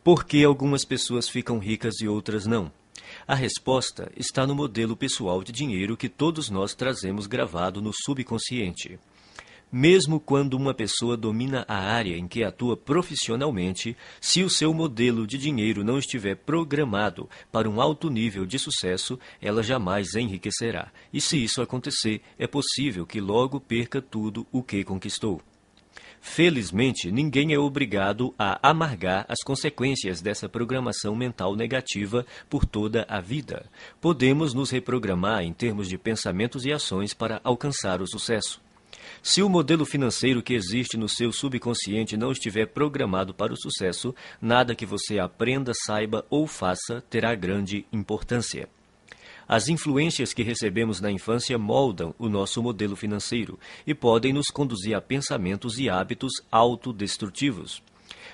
Por que algumas pessoas ficam ricas e outras não? A resposta está no modelo pessoal de dinheiro que todos nós trazemos gravado no subconsciente. Mesmo quando uma pessoa domina a área em que atua profissionalmente, se o seu modelo de dinheiro não estiver programado para um alto nível de sucesso, ela jamais enriquecerá. E se isso acontecer, é possível que logo perca tudo o que conquistou. Felizmente, ninguém é obrigado a amargar as consequências dessa programação mental negativa por toda a vida. Podemos nos reprogramar em termos de pensamentos e ações para alcançar o sucesso. Se o modelo financeiro que existe no seu subconsciente não estiver programado para o sucesso, nada que você aprenda, saiba ou faça terá grande importância. As influências que recebemos na infância moldam o nosso modelo financeiro e podem nos conduzir a pensamentos e hábitos autodestrutivos.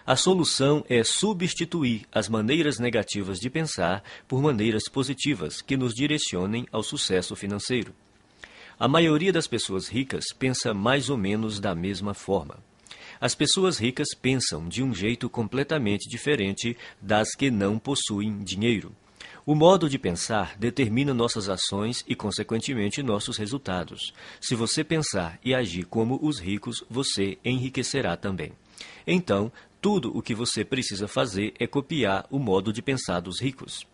A solução é substituir as maneiras negativas de pensar por maneiras positivas que nos direcionem ao sucesso financeiro. A maioria das pessoas ricas pensa mais ou menos da mesma forma. As pessoas ricas pensam de um jeito completamente diferente das que não possuem dinheiro. O modo de pensar determina nossas ações e, consequentemente, nossos resultados. Se você pensar e agir como os ricos, você enriquecerá também. Então, tudo o que você precisa fazer é copiar o modo de pensar dos ricos.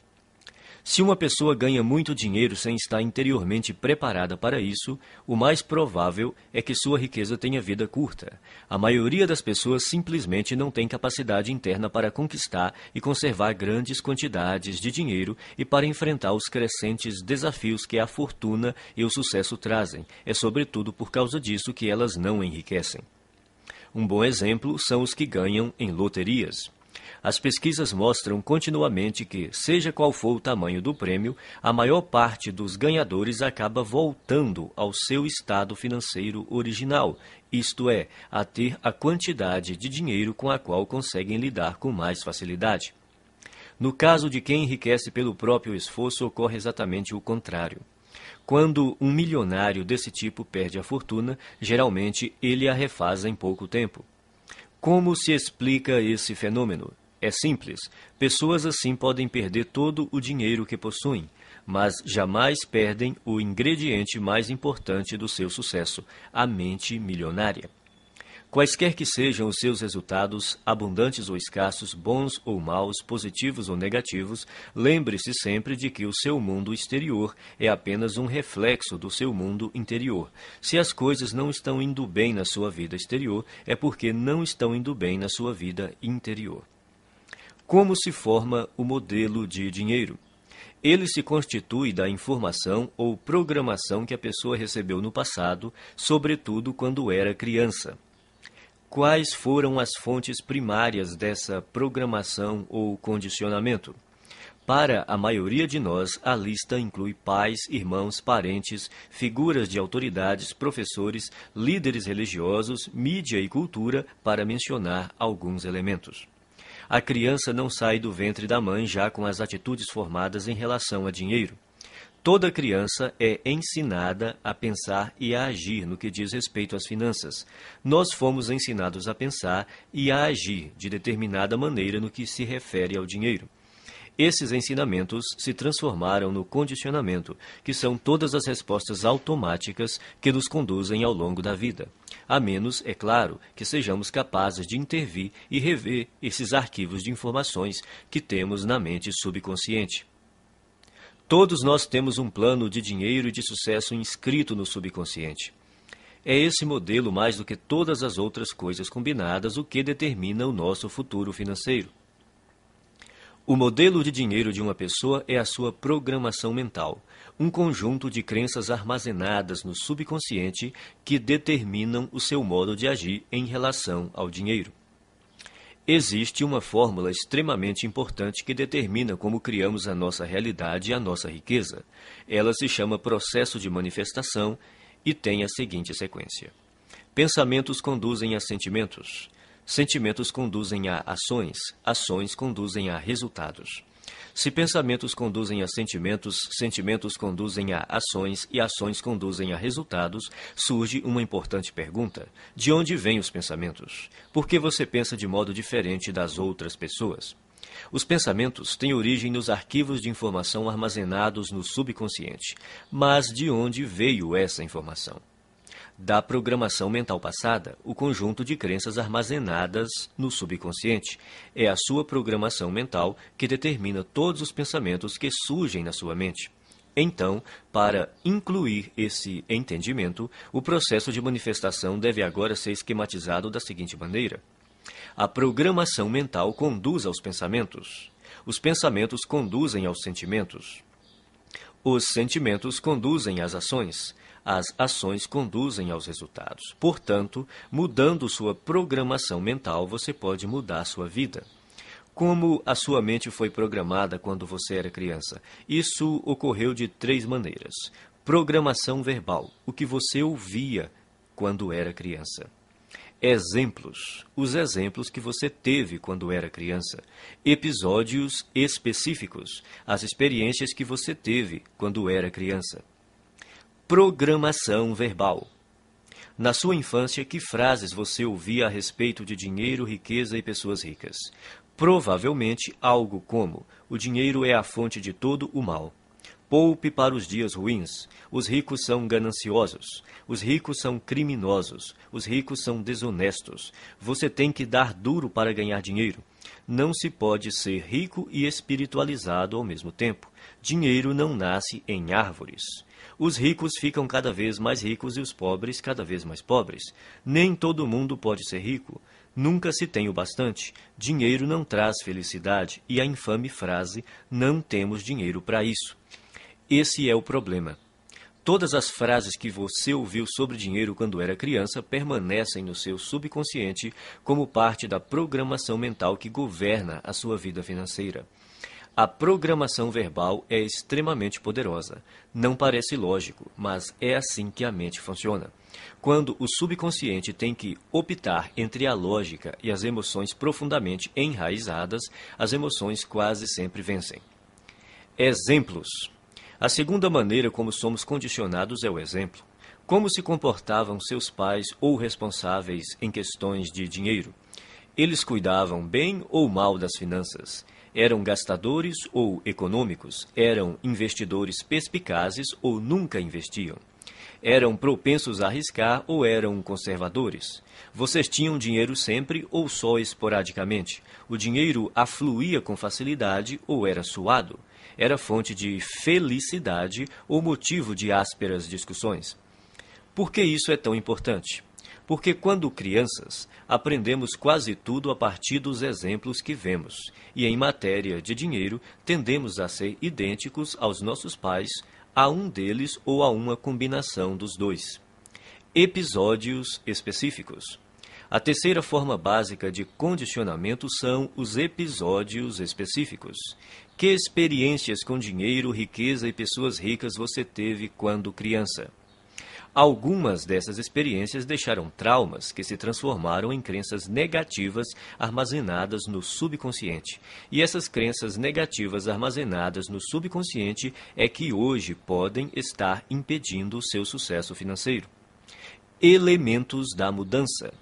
Se uma pessoa ganha muito dinheiro sem estar interiormente preparada para isso, o mais provável é que sua riqueza tenha vida curta. A maioria das pessoas simplesmente não tem capacidade interna para conquistar e conservar grandes quantidades de dinheiro e para enfrentar os crescentes desafios que a fortuna e o sucesso trazem. É sobretudo por causa disso que elas não enriquecem. Um bom exemplo são os que ganham em loterias. As pesquisas mostram continuamente que, seja qual for o tamanho do prêmio, a maior parte dos ganhadores acaba voltando ao seu estado financeiro original, isto é, a ter a quantidade de dinheiro com a qual conseguem lidar com mais facilidade. No caso de quem enriquece pelo próprio esforço, ocorre exatamente o contrário. Quando um milionário desse tipo perde a fortuna, geralmente ele a refaz em pouco tempo. Como se explica esse fenômeno? É simples. Pessoas assim podem perder todo o dinheiro que possuem, mas jamais perdem o ingrediente mais importante do seu sucesso, a mente milionária. Quaisquer que sejam os seus resultados, abundantes ou escassos, bons ou maus, positivos ou negativos, lembre-se sempre de que o seu mundo exterior é apenas um reflexo do seu mundo interior. Se as coisas não estão indo bem na sua vida exterior, é porque não estão indo bem na sua vida interior. Como se forma o modelo de dinheiro? Ele se constitui da informação ou programação que a pessoa recebeu no passado, sobretudo quando era criança. Quais foram as fontes primárias dessa programação ou condicionamento? Para a maioria de nós, a lista inclui pais, irmãos, parentes, figuras de autoridades, professores, líderes religiosos, mídia e cultura, para mencionar alguns elementos. A criança não sai do ventre da mãe já com as atitudes formadas em relação a dinheiro. Toda criança é ensinada a pensar e a agir no que diz respeito às finanças. Nós fomos ensinados a pensar e a agir de determinada maneira no que se refere ao dinheiro. Esses ensinamentos se transformaram no condicionamento, que são todas as respostas automáticas que nos conduzem ao longo da vida. A menos, é claro, que sejamos capazes de intervir e rever esses arquivos de informações que temos na mente subconsciente. Todos nós temos um plano de dinheiro e de sucesso inscrito no subconsciente. É esse modelo, mais do que todas as outras coisas combinadas, o que determina o nosso futuro financeiro. O modelo de dinheiro de uma pessoa é a sua programação mental, um conjunto de crenças armazenadas no subconsciente que determinam o seu modo de agir em relação ao dinheiro. Existe uma fórmula extremamente importante que determina como criamos a nossa realidade e a nossa riqueza. Ela se chama processo de manifestação e tem a seguinte sequência. Pensamentos conduzem a sentimentos. Sentimentos conduzem a ações. Ações conduzem a resultados. Se pensamentos conduzem a sentimentos, sentimentos conduzem a ações e ações conduzem a resultados, surge uma importante pergunta. De onde vêm os pensamentos? Por que você pensa de modo diferente das outras pessoas? Os pensamentos têm origem nos arquivos de informação armazenados no subconsciente. Mas de onde veio essa informação? Da programação mental passada, o conjunto de crenças armazenadas no subconsciente. É a sua programação mental que determina todos os pensamentos que surgem na sua mente. Então, para incluir esse entendimento, o processo de manifestação deve agora ser esquematizado da seguinte maneira. A programação mental conduz aos pensamentos. Os pensamentos conduzem aos sentimentos. Os sentimentos conduzem às ações. As ações conduzem aos resultados. Portanto, mudando sua programação mental, você pode mudar sua vida. Como a sua mente foi programada quando você era criança? Isso ocorreu de 3 maneiras. Programação verbal, o que você ouvia quando era criança. Exemplos, os exemplos que você teve quando era criança. Episódios específicos, as experiências que você teve quando era criança. Programação verbal. Na sua infância, que frases você ouvia a respeito de dinheiro, riqueza e pessoas ricas? Provavelmente algo como: o dinheiro é a fonte de todo o mal. Poupe para os dias ruins. Os ricos são gananciosos. Os ricos são criminosos. Os ricos são desonestos. Você tem que dar duro para ganhar dinheiro. Não se pode ser rico e espiritualizado ao mesmo tempo. Dinheiro não nasce em árvores. Os ricos ficam cada vez mais ricos e os pobres cada vez mais pobres. Nem todo mundo pode ser rico. Nunca se tem o bastante. Dinheiro não traz felicidade. E a infame frase, não temos dinheiro para isso. Esse é o problema. Todas as frases que você ouviu sobre dinheiro quando era criança permanecem no seu subconsciente como parte da programação mental que governa a sua vida financeira. A programação verbal é extremamente poderosa. Não parece lógico, mas é assim que a mente funciona. Quando o subconsciente tem que optar entre a lógica e as emoções profundamente enraizadas, as emoções quase sempre vencem. Exemplos. A segunda maneira como somos condicionados é o exemplo. Como se comportavam seus pais ou responsáveis em questões de dinheiro? Eles cuidavam bem ou mal das finanças? Eram gastadores ou econômicos? Eram investidores perspicazes ou nunca investiam? Eram propensos a arriscar ou eram conservadores? Vocês tinham dinheiro sempre ou só esporadicamente? O dinheiro afluía com facilidade ou era suado? Era fonte de felicidade ou motivo de ásperas discussões? Por que isso é tão importante? Porque quando crianças, aprendemos quase tudo a partir dos exemplos que vemos, e em matéria de dinheiro, tendemos a ser idênticos aos nossos pais, a um deles ou a uma combinação dos dois. Episódios específicos. A terceira forma básica de condicionamento são os episódios específicos. Que experiências com dinheiro, riqueza e pessoas ricas você teve quando criança? Algumas dessas experiências deixaram traumas que se transformaram em crenças negativas armazenadas no subconsciente. E essas crenças negativas armazenadas no subconsciente é que hoje podem estar impedindo o seu sucesso financeiro. Elementos da mudança.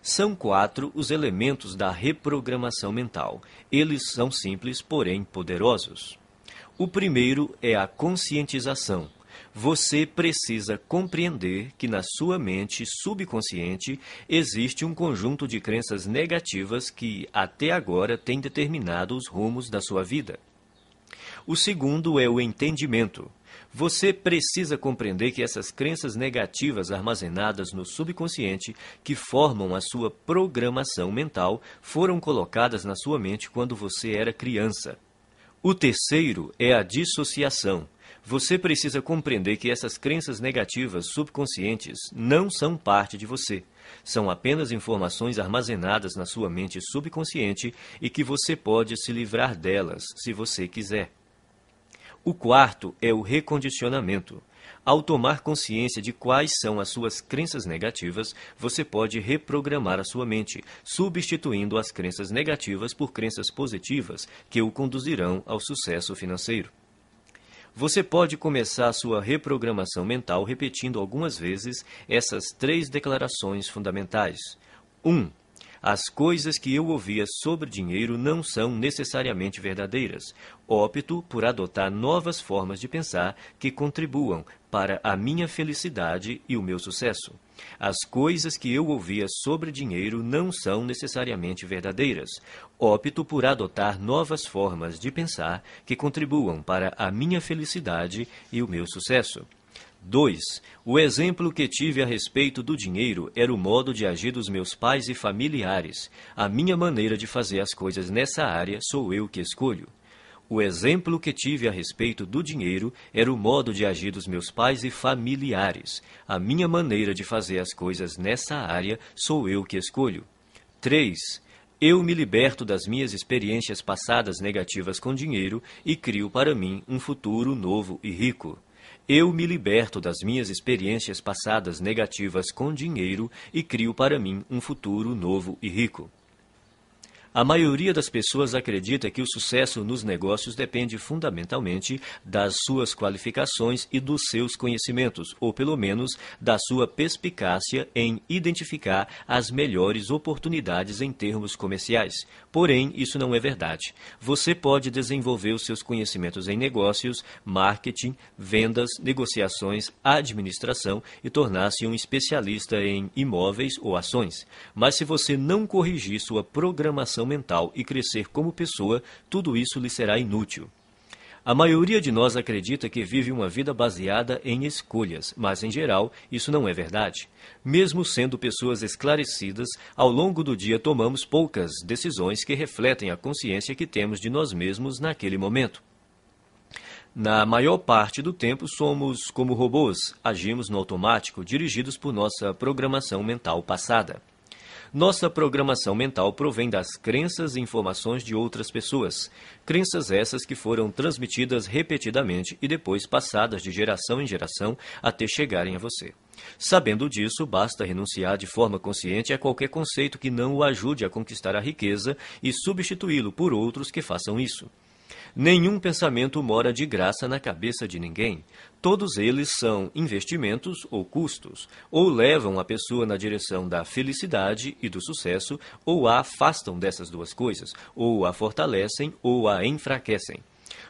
São 4 os elementos da reprogramação mental. Eles são simples, porém poderosos. O primeiro é a conscientização. Você precisa compreender que na sua mente subconsciente existe um conjunto de crenças negativas que até agora têm determinado os rumos da sua vida. O segundo é o entendimento. Você precisa compreender que essas crenças negativas armazenadas no subconsciente, que formam a sua programação mental, foram colocadas na sua mente quando você era criança. O terceiro é a dissociação. Você precisa compreender que essas crenças negativas subconscientes não são parte de você. São apenas informações armazenadas na sua mente subconsciente e que você pode se livrar delas, se você quiser. O quarto é o recondicionamento. Ao tomar consciência de quais são as suas crenças negativas, você pode reprogramar a sua mente, substituindo as crenças negativas por crenças positivas que o conduzirão ao sucesso financeiro. Você pode começar a sua reprogramação mental repetindo algumas vezes essas 3 declarações fundamentais. 1. As coisas que eu ouvia sobre dinheiro não são necessariamente verdadeiras. Opto por adotar novas formas de pensar que contribuam para a minha felicidade e o meu sucesso. As coisas que eu ouvia sobre dinheiro não são necessariamente verdadeiras. Opto por adotar novas formas de pensar que contribuam para a minha felicidade e o meu sucesso. 2. O exemplo que tive a respeito do dinheiro era o modo de agir dos meus pais e familiares. A minha maneira de fazer as coisas nessa área sou eu que escolho. O exemplo que tive a respeito do dinheiro era o modo de agir dos meus pais e familiares. A minha maneira de fazer as coisas nessa área sou eu que escolho. 3. Eu me liberto das minhas experiências passadas negativas com dinheiro e crio para mim um futuro novo e rico. Eu me liberto das minhas experiências passadas negativas com dinheiro e crio para mim um futuro novo e rico. A maioria das pessoas acredita que o sucesso nos negócios depende fundamentalmente das suas qualificações e dos seus conhecimentos, ou pelo menos da sua perspicácia em identificar as melhores oportunidades em termos comerciais. Porém, isso não é verdade. Você pode desenvolver os seus conhecimentos em negócios, marketing, vendas, negociações, administração e tornar-se um especialista em imóveis ou ações. Mas se você não corrigir sua programação mental e crescer como pessoa, tudo isso lhe será inútil. A maioria de nós acredita que vive uma vida baseada em escolhas, mas, em geral, isso não é verdade. Mesmo sendo pessoas esclarecidas, ao longo do dia tomamos poucas decisões que refletem a consciência que temos de nós mesmos naquele momento. Na maior parte do tempo, somos como robôs, agimos no automático, dirigidos por nossa programação mental passada. Nossa programação mental provém das crenças e informações de outras pessoas. Crenças essas que foram transmitidas repetidamente e depois passadas de geração em geração até chegarem a você. Sabendo disso, basta renunciar de forma consciente a qualquer conceito que não o ajude a conquistar a riqueza e substituí-lo por outros que façam isso. Nenhum pensamento mora de graça na cabeça de ninguém. Todos eles são investimentos ou custos, ou levam a pessoa na direção da felicidade e do sucesso, ou a afastam dessas duas coisas, ou a fortalecem ou a enfraquecem.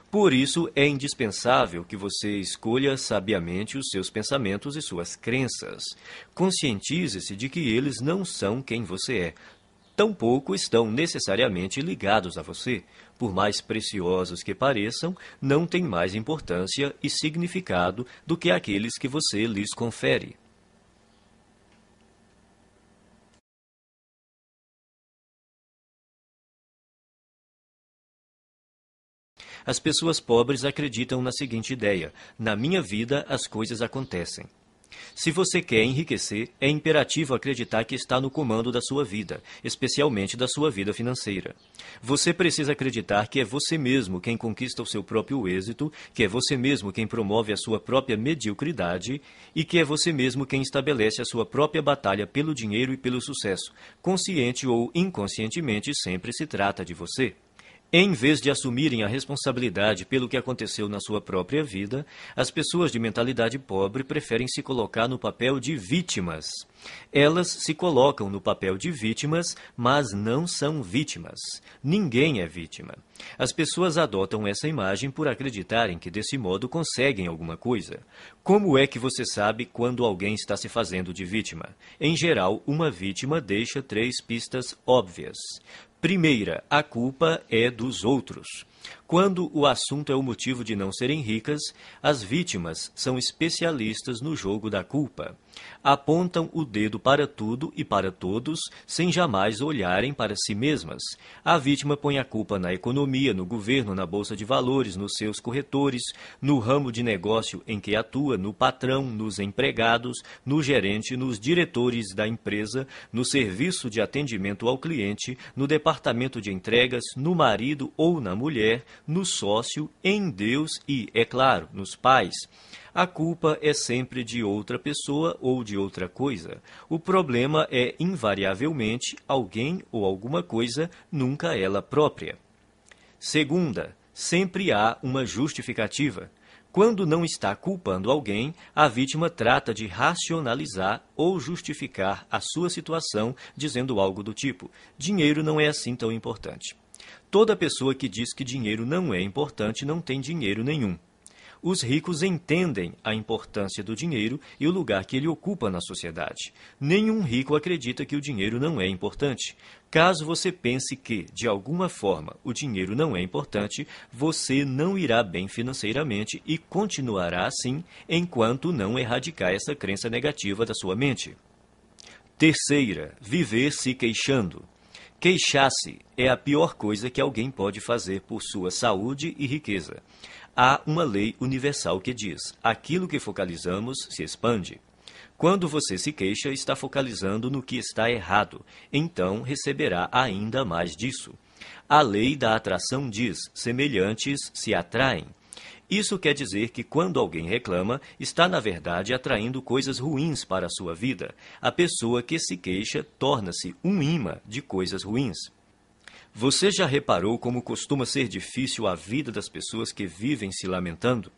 Por isso, é indispensável que você escolha sabiamente os seus pensamentos e suas crenças. Conscientize-se de que eles não são quem você é. Tampouco estão necessariamente ligados a você. Por mais preciosos que pareçam, não têm mais importância e significado do que aqueles que você lhes confere. As pessoas pobres acreditam na seguinte ideia: na minha vida as coisas acontecem. Se você quer enriquecer, é imperativo acreditar que está no comando da sua vida, especialmente da sua vida financeira. Você precisa acreditar que é você mesmo quem conquista o seu próprio êxito, que é você mesmo quem promove a sua própria mediocridade e que é você mesmo quem estabelece a sua própria batalha pelo dinheiro e pelo sucesso. Consciente ou inconscientemente, sempre se trata de você. Em vez de assumirem a responsabilidade pelo que aconteceu na sua própria vida, as pessoas de mentalidade pobre preferem se colocar no papel de vítimas. Elas se colocam no papel de vítimas, mas não são vítimas. Ninguém é vítima. As pessoas adotam essa imagem por acreditarem que desse modo conseguem alguma coisa. Como é que você sabe quando alguém está se fazendo de vítima? Em geral, uma vítima deixa 3 pistas óbvias. Primeira, a culpa é dos outros. Quando o assunto é o motivo de não serem ricas, as vítimas são especialistas no jogo da culpa. Apontam o dedo para tudo e para todos, sem jamais olharem para si mesmas. A vítima põe a culpa na economia, no governo, na bolsa de valores, nos seus corretores, no ramo de negócio em que atua, no patrão, nos empregados, no gerente, nos diretores da empresa, no serviço de atendimento ao cliente, no departamento de entregas, no marido ou na mulher, no sócio, em Deus e, é claro, nos pais. A culpa é sempre de outra pessoa ou de outra coisa. O problema é, invariavelmente, alguém ou alguma coisa, nunca ela própria. Segunda, sempre há uma justificativa. Quando não está culpando alguém, a vítima trata de racionalizar ou justificar a sua situação, dizendo algo do tipo: dinheiro não é assim tão importante. Toda pessoa que diz que dinheiro não é importante não tem dinheiro nenhum. Os ricos entendem a importância do dinheiro e o lugar que ele ocupa na sociedade. Nenhum rico acredita que o dinheiro não é importante. Caso você pense que, de alguma forma, o dinheiro não é importante, você não irá bem financeiramente e continuará assim enquanto não erradicar essa crença negativa da sua mente. Terceira, viver se queixando. Queixar-se é a pior coisa que alguém pode fazer por sua saúde e riqueza. Há uma lei universal que diz: aquilo que focalizamos se expande. Quando você se queixa, está focalizando no que está errado, então receberá ainda mais disso. A lei da atração diz: semelhantes se atraem. Isso quer dizer que quando alguém reclama, está na verdade atraindo coisas ruins para a sua vida. A pessoa que se queixa torna-se um imã de coisas ruins. Você já reparou como costuma ser difícil a vida das pessoas que vivem se lamentando?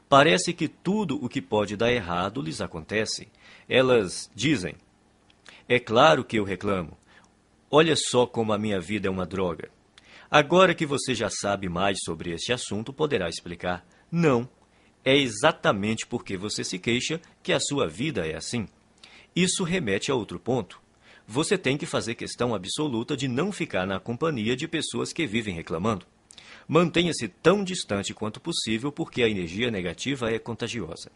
Parece que tudo o que pode dar errado lhes acontece. Elas dizem: é claro que eu reclamo. Olha só como a minha vida é uma droga. Agora que você já sabe mais sobre este assunto, poderá explicar: não, é exatamente porque você se queixa que a sua vida é assim. Isso remete a outro ponto. Você tem que fazer questão absoluta de não ficar na companhia de pessoas que vivem reclamando. Mantenha-se tão distante quanto possível porque a energia negativa é contagiosa.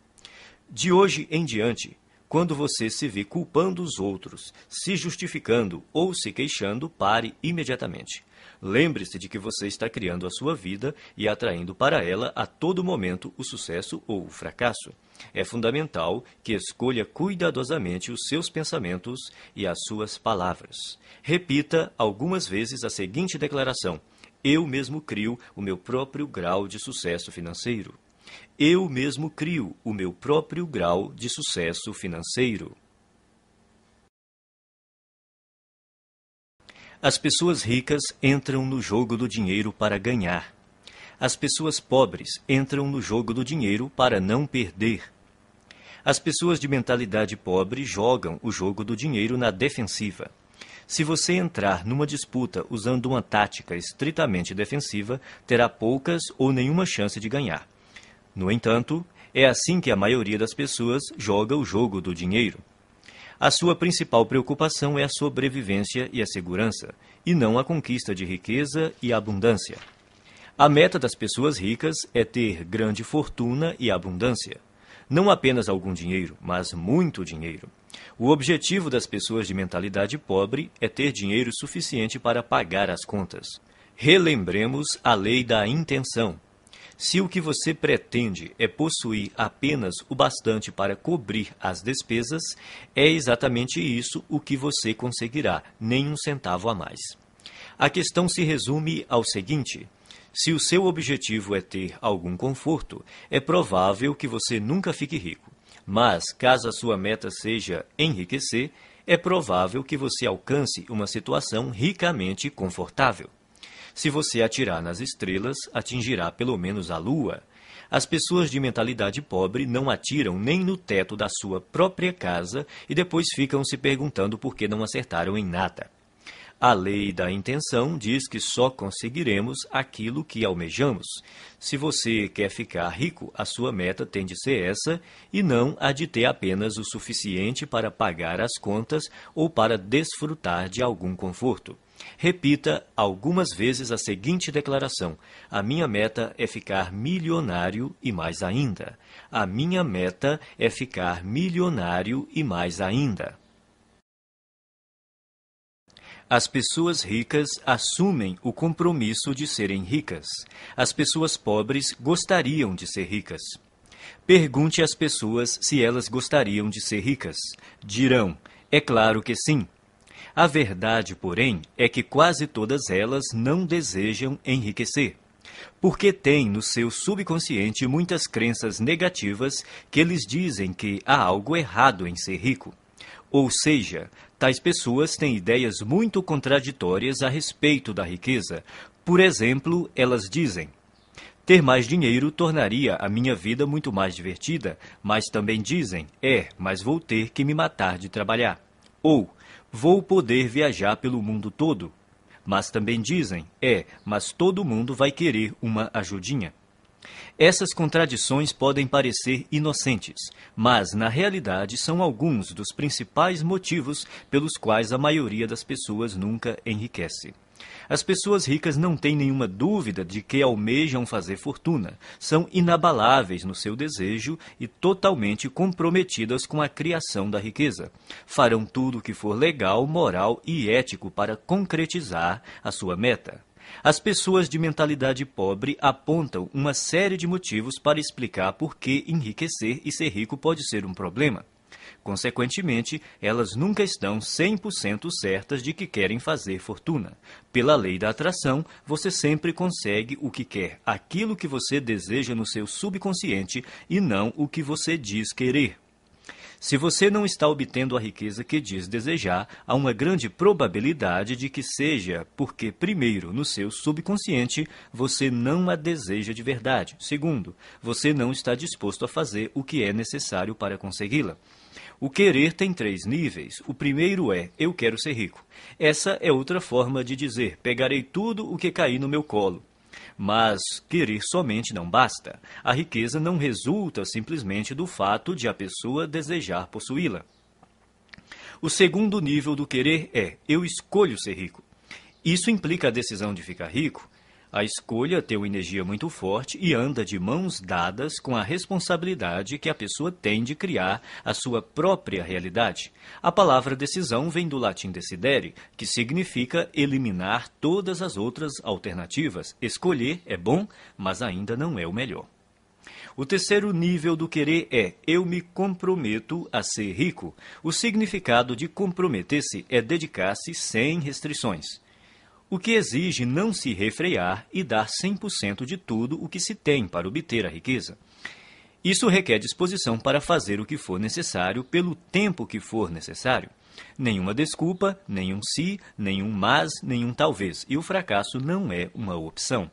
De hoje em diante, quando você se vê culpando os outros, se justificando ou se queixando, pare imediatamente. Lembre-se de que você está criando a sua vida e atraindo para ela a todo momento o sucesso ou o fracasso. É fundamental que escolha cuidadosamente os seus pensamentos e as suas palavras. Repita algumas vezes a seguinte declaração: eu mesmo crio o meu próprio grau de sucesso financeiro. Eu mesmo crio o meu próprio grau de sucesso financeiro. As pessoas ricas entram no jogo do dinheiro para ganhar. As pessoas pobres entram no jogo do dinheiro para não perder. As pessoas de mentalidade pobre jogam o jogo do dinheiro na defensiva. Se você entrar numa disputa usando uma tática estritamente defensiva, terá poucas ou nenhuma chance de ganhar. No entanto, é assim que a maioria das pessoas joga o jogo do dinheiro. A sua principal preocupação é a sobrevivência e a segurança, e não a conquista de riqueza e abundância. A meta das pessoas ricas é ter grande fortuna e abundância. Não apenas algum dinheiro, mas muito dinheiro. O objetivo das pessoas de mentalidade pobre é ter dinheiro suficiente para pagar as contas. Relembremos a lei da intenção. Se o que você pretende é possuir apenas o bastante para cobrir as despesas, é exatamente isso o que você conseguirá, nem um centavo a mais. A questão se resume ao seguinte: se o seu objetivo é ter algum conforto, é provável que você nunca fique rico. Mas, caso a sua meta seja enriquecer, é provável que você alcance uma situação ricamente confortável. Se você atirar nas estrelas, atingirá pelo menos a lua. As pessoas de mentalidade pobre não atiram nem no teto da sua própria casa e depois ficam se perguntando por que não acertaram em nada. A lei da intenção diz que só conseguiremos aquilo que almejamos. Se você quer ficar rico, a sua meta tem de ser essa e não a de ter apenas o suficiente para pagar as contas ou para desfrutar de algum conforto. Repita algumas vezes a seguinte declaração: a minha meta é ficar milionário e mais ainda. A minha meta é ficar milionário e mais ainda. As pessoas ricas assumem o compromisso de serem ricas. As pessoas pobres gostariam de ser ricas. Pergunte às pessoas se elas gostariam de ser ricas. Dirão: é claro que sim. A verdade, porém, é que quase todas elas não desejam enriquecer, porque têm no seu subconsciente muitas crenças negativas que lhes dizem que há algo errado em ser rico. Ou seja, tais pessoas têm ideias muito contraditórias a respeito da riqueza. Por exemplo, elas dizem: Ter mais dinheiro tornaria a minha vida muito mais divertida, mas também dizem, mas vou ter que me matar de trabalhar. Ou, vou poder viajar pelo mundo todo. Mas também dizem, mas todo mundo vai querer uma ajudinha. Essas contradições podem parecer inocentes, mas na realidade são alguns dos principais motivos pelos quais a maioria das pessoas nunca enriquece. As pessoas ricas não têm nenhuma dúvida de que almejam fazer fortuna, são inabaláveis no seu desejo e totalmente comprometidas com a criação da riqueza. Farão tudo o que for legal, moral e ético para concretizar a sua meta. As pessoas de mentalidade pobre apontam uma série de motivos para explicar por que enriquecer e ser rico pode ser um problema. Consequentemente, elas nunca estão 100% certas de que querem fazer fortuna. Pela lei da atração, você sempre consegue o que quer, aquilo que você deseja no seu subconsciente e não o que você diz querer. Se você não está obtendo a riqueza que diz desejar, há uma grande probabilidade de que seja porque, primeiro, no seu subconsciente, você não a deseja de verdade. Segundo, você não está disposto a fazer o que é necessário para consegui-la. O querer tem 3 níveis. O primeiro é, eu quero ser rico. Essa é outra forma de dizer, pegarei tudo o que cair no meu colo. Mas querer somente não basta. A riqueza não resulta simplesmente do fato de a pessoa desejar possuí-la. O segundo nível do querer é, eu escolho ser rico. Isso implica a decisão de ficar rico. A escolha tem uma energia muito forte e anda de mãos dadas com a responsabilidade que a pessoa tem de criar a sua própria realidade. A palavra decisão vem do latim decidere, que significa eliminar todas as outras alternativas. Escolher é bom, mas ainda não é o melhor. O terceiro nível do querer é, eu me comprometo a ser rico. O significado de comprometer-se é dedicar-se sem restrições. O que exige não se refrear e dar 100% de tudo o que se tem para obter a riqueza. Isso requer disposição para fazer o que for necessário pelo tempo que for necessário. Nenhuma desculpa, nenhum se, nenhum mas, nenhum talvez. E o fracasso não é uma opção.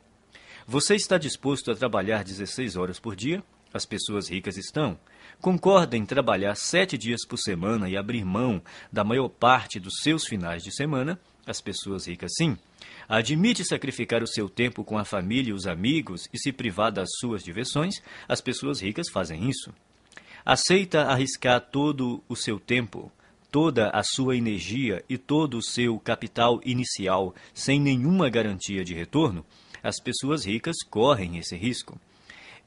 Você está disposto a trabalhar 16 horas por dia? As pessoas ricas estão. Concorda em trabalhar 7 dias por semana e abrir mão da maior parte dos seus finais de semana? As pessoas ricas sim. Admite sacrificar o seu tempo com a família e os amigos e se privar das suas diversões? As pessoas ricas fazem isso. Aceita arriscar todo o seu tempo, toda a sua energia e todo o seu capital inicial sem nenhuma garantia de retorno? As pessoas ricas correm esse risco.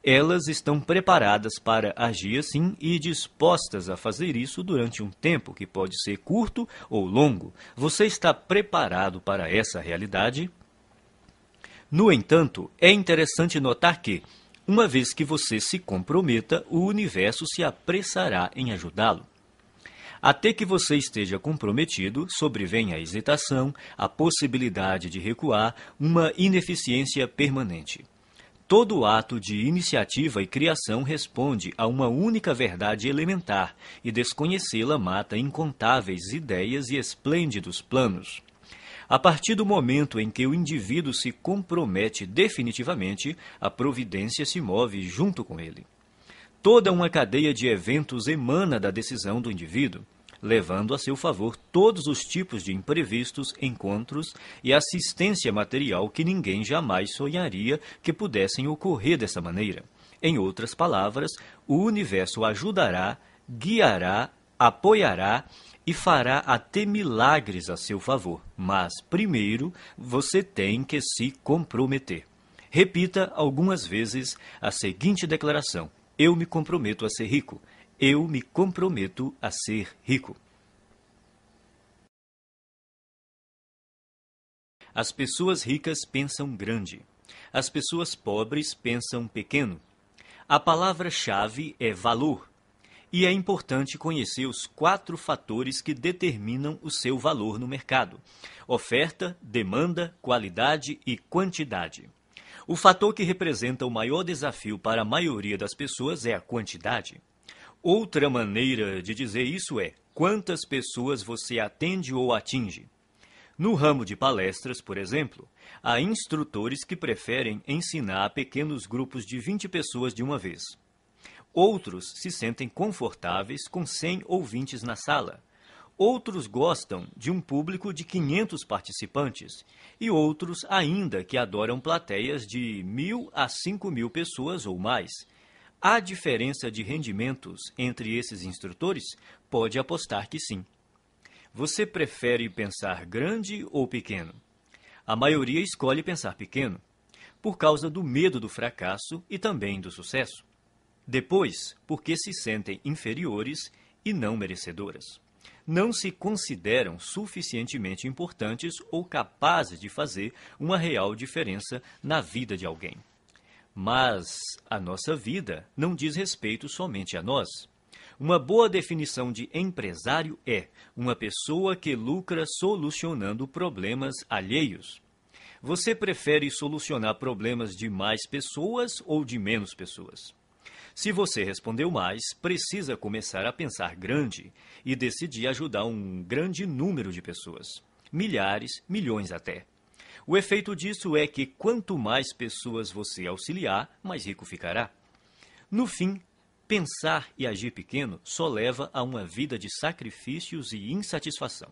Elas estão preparadas para agir assim e dispostas a fazer isso durante um tempo que pode ser curto ou longo. Você está preparado para essa realidade? No entanto, é interessante notar que, uma vez que você se comprometa, o universo se apressará em ajudá-lo. Até que você esteja comprometido, sobrevém a hesitação, a possibilidade de recuar, uma ineficiência permanente. Todo ato de iniciativa e criação responde a uma única verdade elementar, e desconhecê-la mata incontáveis ideias e esplêndidos planos. A partir do momento em que o indivíduo se compromete definitivamente, a providência se move junto com ele. Toda uma cadeia de eventos emana da decisão do indivíduo, levando a seu favor todos os tipos de imprevistos, encontros e assistência material que ninguém jamais sonharia que pudessem ocorrer dessa maneira. Em outras palavras, o universo ajudará, guiará, apoiará e fará até milagres a seu favor. Mas, primeiro, você tem que se comprometer. Repita algumas vezes a seguinte declaração: eu me comprometo a ser rico. Eu me comprometo a ser rico. As pessoas ricas pensam grande. As pessoas pobres pensam pequeno. A palavra-chave é valor. E é importante conhecer os 4 fatores que determinam o seu valor no mercado: oferta, demanda, qualidade e quantidade. O fator que representa o maior desafio para a maioria das pessoas é a quantidade. Outra maneira de dizer isso é, quantas pessoas você atende ou atinge? No ramo de palestras, por exemplo, há instrutores que preferem ensinar a pequenos grupos de 20 pessoas de uma vez. Outros se sentem confortáveis com 100 ouvintes na sala. Outros gostam de um público de 500 participantes e outros ainda que adoram plateias de 1.000 a 5.000 pessoas ou mais. Há diferença de rendimentos entre esses instrutores? Pode apostar que sim. Você prefere pensar grande ou pequeno? A maioria escolhe pensar pequeno, por causa do medo do fracasso e também do sucesso. Depois, porque se sentem inferiores e não merecedoras. Não se consideram suficientemente importantes ou capazes de fazer uma real diferença na vida de alguém. Mas a nossa vida não diz respeito somente a nós. Uma boa definição de empresário é uma pessoa que lucra solucionando problemas alheios. Você prefere solucionar problemas de mais pessoas ou de menos pessoas? Se você respondeu mais, precisa começar a pensar grande e decidir ajudar um grande número de pessoas. Milhares, milhões até. O efeito disso é que quanto mais pessoas você auxiliar, mais rico ficará. No fim, pensar e agir pequeno só leva a uma vida de sacrifícios e insatisfação.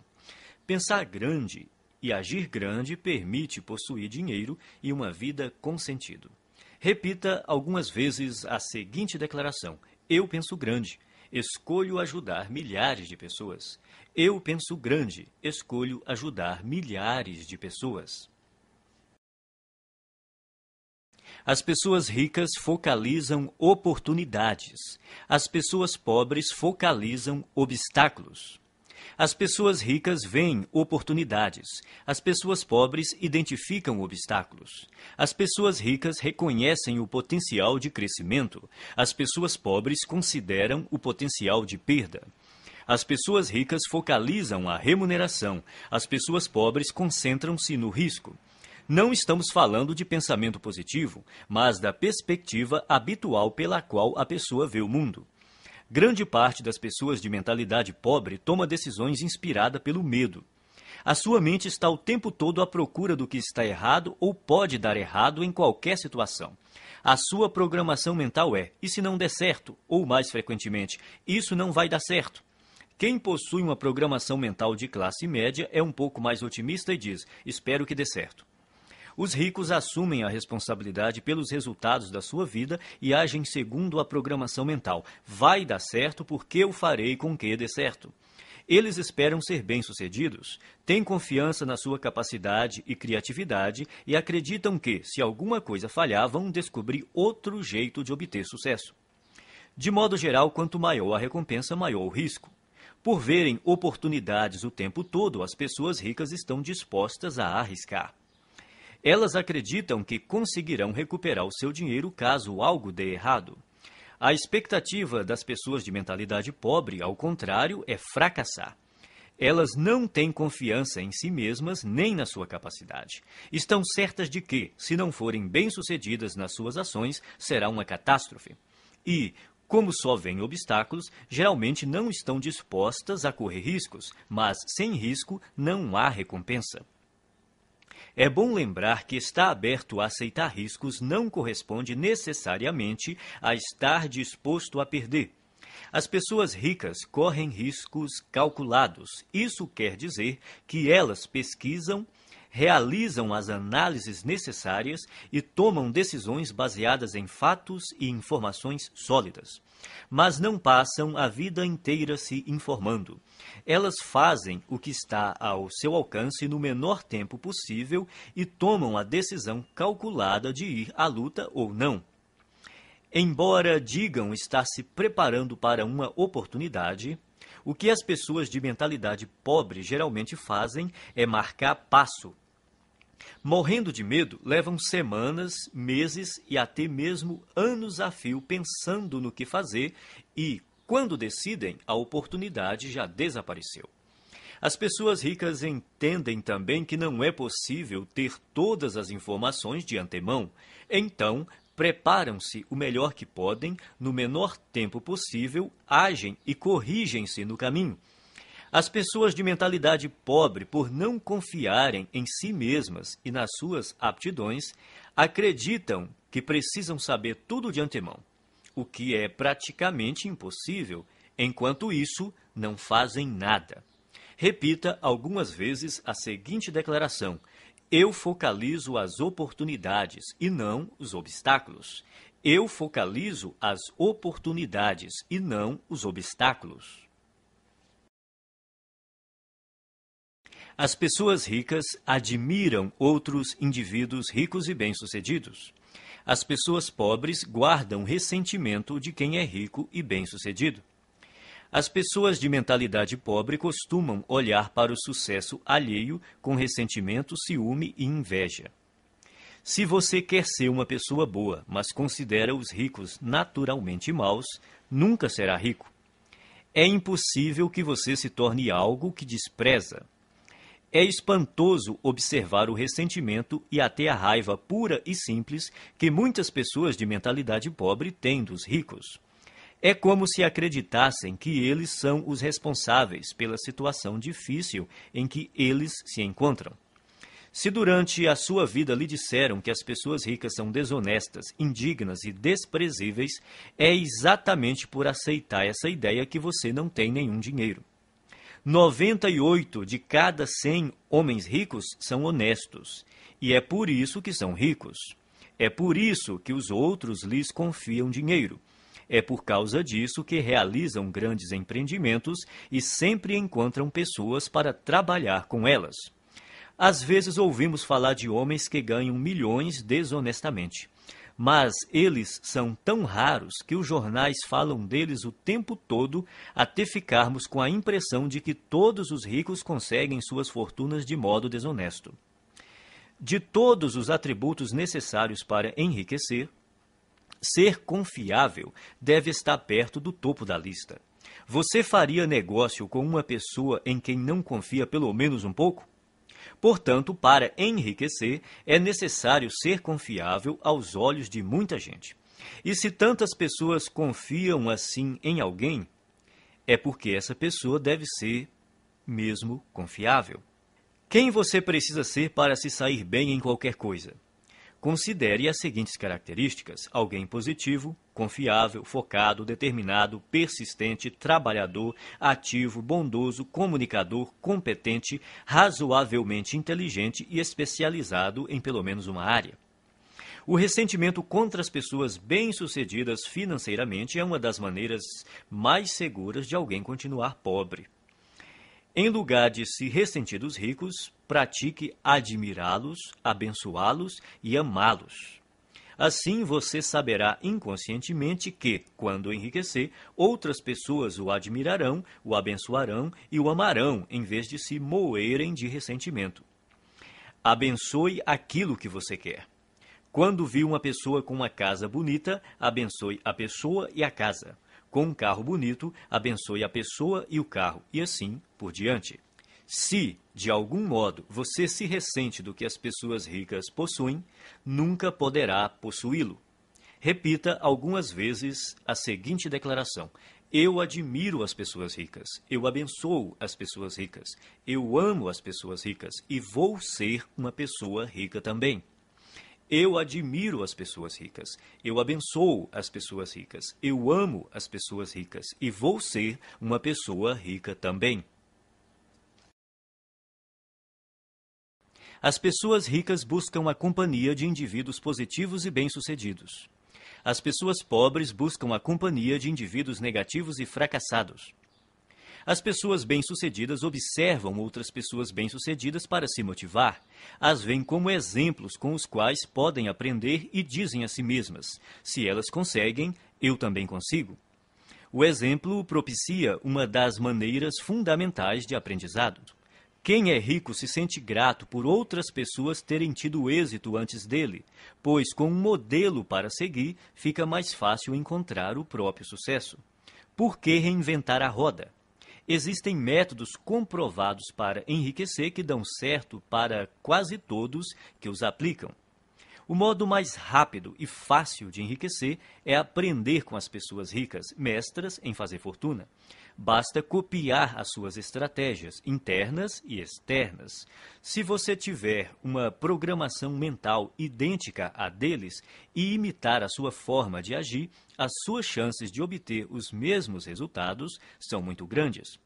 Pensar grande e agir grande permite possuir dinheiro e uma vida com sentido. Repita algumas vezes a seguinte declaração: eu penso grande, escolho ajudar milhares de pessoas. Eu penso grande, escolho ajudar milhares de pessoas. As pessoas ricas focalizam oportunidades. As pessoas pobres focalizam obstáculos. As pessoas ricas veem oportunidades. As pessoas pobres identificam obstáculos. As pessoas ricas reconhecem o potencial de crescimento. As pessoas pobres consideram o potencial de perda. As pessoas ricas focalizam a remuneração. As pessoas pobres concentram-se no risco. Não estamos falando de pensamento positivo, mas da perspectiva habitual pela qual a pessoa vê o mundo. Grande parte das pessoas de mentalidade pobre toma decisões inspirada pelo medo. A sua mente está o tempo todo à procura do que está errado ou pode dar errado em qualquer situação. A sua programação mental é: e se não der certo? Ou, mais frequentemente, isso não vai dar certo. Quem possui uma programação mental de classe média é um pouco mais otimista e diz: espero que dê certo. Os ricos assumem a responsabilidade pelos resultados da sua vida e agem segundo a programação mental. Vai dar certo porque eu farei com que dê certo. Eles esperam ser bem-sucedidos, têm confiança na sua capacidade e criatividade e acreditam que, se alguma coisa falhar, vão descobrir outro jeito de obter sucesso. De modo geral, quanto maior a recompensa, maior o risco. Por verem oportunidades o tempo todo, as pessoas ricas estão dispostas a arriscar. Elas acreditam que conseguirão recuperar o seu dinheiro caso algo dê errado. A expectativa das pessoas de mentalidade pobre, ao contrário, é fracassar. Elas não têm confiança em si mesmas nem na sua capacidade. Estão certas de que, se não forem bem-sucedidas nas suas ações, será uma catástrofe. E, como só veem obstáculos, geralmente não estão dispostas a correr riscos, mas sem risco não há recompensa. É bom lembrar que estar aberto a aceitar riscos não corresponde necessariamente a estar disposto a perder. As pessoas ricas correm riscos calculados. Isso quer dizer que elas pesquisam, realizam as análises necessárias e tomam decisões baseadas em fatos e informações sólidas. Mas não passam a vida inteira se informando. Elas fazem o que está ao seu alcance no menor tempo possível e tomam a decisão calculada de ir à luta ou não. Embora digam estar se preparando para uma oportunidade, o que as pessoas de mentalidade pobre geralmente fazem é marcar passo. Morrendo de medo, levam semanas, meses e até mesmo anos a fio pensando no que fazer e, quando decidem, a oportunidade já desapareceu. As pessoas ricas entendem também que não é possível ter todas as informações de antemão, então preparam-se o melhor que podem, no menor tempo possível, agem e corrigem-se no caminho. As pessoas de mentalidade pobre, por não confiarem em si mesmas e nas suas aptidões, acreditam que precisam saber tudo de antemão, o que é praticamente impossível. Enquanto isso, não fazem nada. Repita algumas vezes a seguinte declaração: eu focalizo as oportunidades e não os obstáculos. Eu focalizo as oportunidades e não os obstáculos. As pessoas ricas admiram outros indivíduos ricos e bem-sucedidos. As pessoas pobres guardam ressentimento de quem é rico e bem-sucedido. As pessoas de mentalidade pobre costumam olhar para o sucesso alheio com ressentimento, ciúme e inveja. Se você quer ser uma pessoa boa, mas considera os ricos naturalmente maus, nunca será rico. É impossível que você se torne algo que despreza. É espantoso observar o ressentimento e até a raiva pura e simples que muitas pessoas de mentalidade pobre têm dos ricos. É como se acreditassem que eles são os responsáveis pela situação difícil em que eles se encontram. Se durante a sua vida lhe disseram que as pessoas ricas são desonestas, indignas e desprezíveis, é exatamente por aceitar essa ideia que você não tem nenhum dinheiro. 98 de cada 100 homens ricos são honestos, e é por isso que são ricos. É por isso que os outros lhes confiam dinheiro. É por causa disso que realizam grandes empreendimentos e sempre encontram pessoas para trabalhar com elas. Às vezes ouvimos falar de homens que ganham milhões desonestamente. Mas eles são tão raros que os jornais falam deles o tempo todo, até ficarmos com a impressão de que todos os ricos conseguem suas fortunas de modo desonesto. De todos os atributos necessários para enriquecer, ser confiável deve estar perto do topo da lista. Você faria negócio com uma pessoa em quem não confia pelo menos um pouco? Portanto, para enriquecer, é necessário ser confiável aos olhos de muita gente. E se tantas pessoas confiam assim em alguém, é porque essa pessoa deve ser mesmo confiável. Quem você precisa ser para se sair bem em qualquer coisa? Considere as seguintes características: alguém positivo, confiável, focado, determinado, persistente, trabalhador, ativo, bondoso, comunicador, competente, razoavelmente inteligente e especializado em pelo menos uma área. O ressentimento contra as pessoas bem-sucedidas financeiramente é uma das maneiras mais seguras de alguém continuar pobre. Em lugar de se ressentir dos ricos, pratique admirá-los, abençoá-los e amá-los. Assim você saberá inconscientemente que, quando enriquecer, outras pessoas o admirarão, o abençoarão e o amarão, em vez de se moerem de ressentimento. Abençoe aquilo que você quer. Quando vir uma pessoa com uma casa bonita, abençoe a pessoa e a casa. Com um carro bonito, abençoe a pessoa e o carro, e assim por diante. Se, de algum modo, você se ressente do que as pessoas ricas possuem, nunca poderá possuí-lo. Repita algumas vezes a seguinte declaração: eu admiro as pessoas ricas, eu abençoo as pessoas ricas, eu amo as pessoas ricas e vou ser uma pessoa rica também. Eu admiro as pessoas ricas, eu abençoo as pessoas ricas, eu amo as pessoas ricas e vou ser uma pessoa rica também. As pessoas ricas buscam a companhia de indivíduos positivos e bem-sucedidos. As pessoas pobres buscam a companhia de indivíduos negativos e fracassados. As pessoas bem-sucedidas observam outras pessoas bem-sucedidas para se motivar. As veem como exemplos com os quais podem aprender e dizem a si mesmas: se elas conseguem, eu também consigo. O exemplo propicia uma das maneiras fundamentais de aprendizado. Quem é rico se sente grato por outras pessoas terem tido êxito antes dele, pois com um modelo para seguir, fica mais fácil encontrar o próprio sucesso. Por que reinventar a roda? Existem métodos comprovados para enriquecer que dão certo para quase todos que os aplicam. O modo mais rápido e fácil de enriquecer é aprender com as pessoas ricas, mestras em fazer fortuna. Basta copiar as suas estratégias internas e externas. Se você tiver uma programação mental idêntica à deles e imitar a sua forma de agir, as suas chances de obter os mesmos resultados são muito grandes.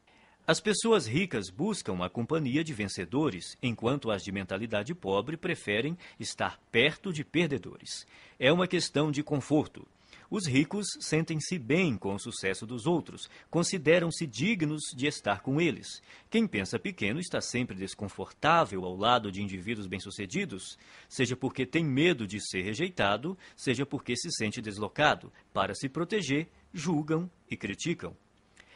As pessoas ricas buscam a companhia de vencedores, enquanto as de mentalidade pobre preferem estar perto de perdedores. É uma questão de conforto. Os ricos sentem-se bem com o sucesso dos outros, consideram-se dignos de estar com eles. Quem pensa pequeno está sempre desconfortável ao lado de indivíduos bem-sucedidos, seja porque tem medo de ser rejeitado, seja porque se sente deslocado. Para se proteger, julgam e criticam.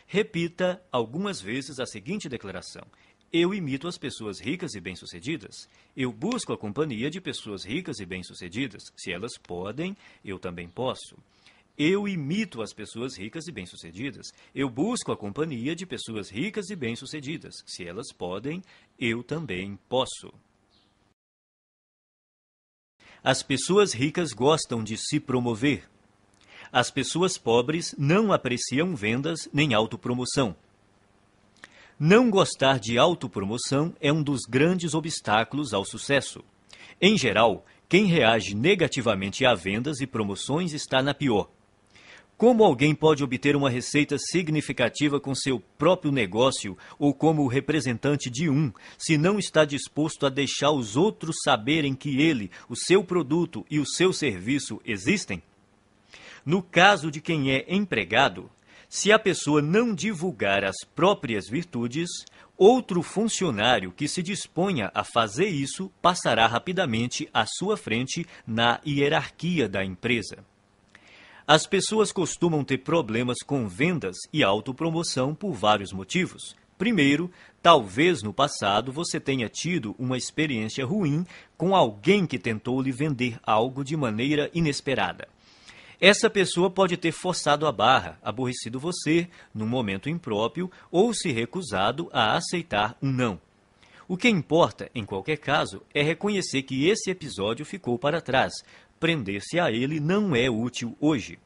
Repita algumas vezes a seguinte declaração: eu imito as pessoas ricas e bem-sucedidas. Eu busco a companhia de pessoas ricas e bem-sucedidas. Se elas podem, eu também posso. Eu imito as pessoas ricas e bem-sucedidas. Eu busco a companhia de pessoas ricas e bem-sucedidas. Se elas podem, eu também posso. As pessoas ricas gostam de se promover. As pessoas pobres não apreciam vendas nem autopromoção. Não gostar de autopromoção é um dos grandes obstáculos ao sucesso. Em geral, quem reage negativamente a vendas e promoções está na pior. Como alguém pode obter uma receita significativa com seu próprio negócio ou como representante de um, se não está disposto a deixar os outros saberem que ele, o seu produto e o seu serviço existem? No caso de quem é empregado, se a pessoa não divulgar as próprias virtudes, outro funcionário que se disponha a fazer isso passará rapidamente à sua frente na hierarquia da empresa. As pessoas costumam ter problemas com vendas e autopromoção por vários motivos. Primeiro, talvez no passado você tenha tido uma experiência ruim com alguém que tentou lhe vender algo de maneira inesperada. Essa pessoa pode ter forçado a barra, aborrecido você num momento impróprio ou se recusado a aceitar um não. O que importa, em qualquer caso, é reconhecer que esse episódio ficou para trás. Prender-se a ele não é útil hoje.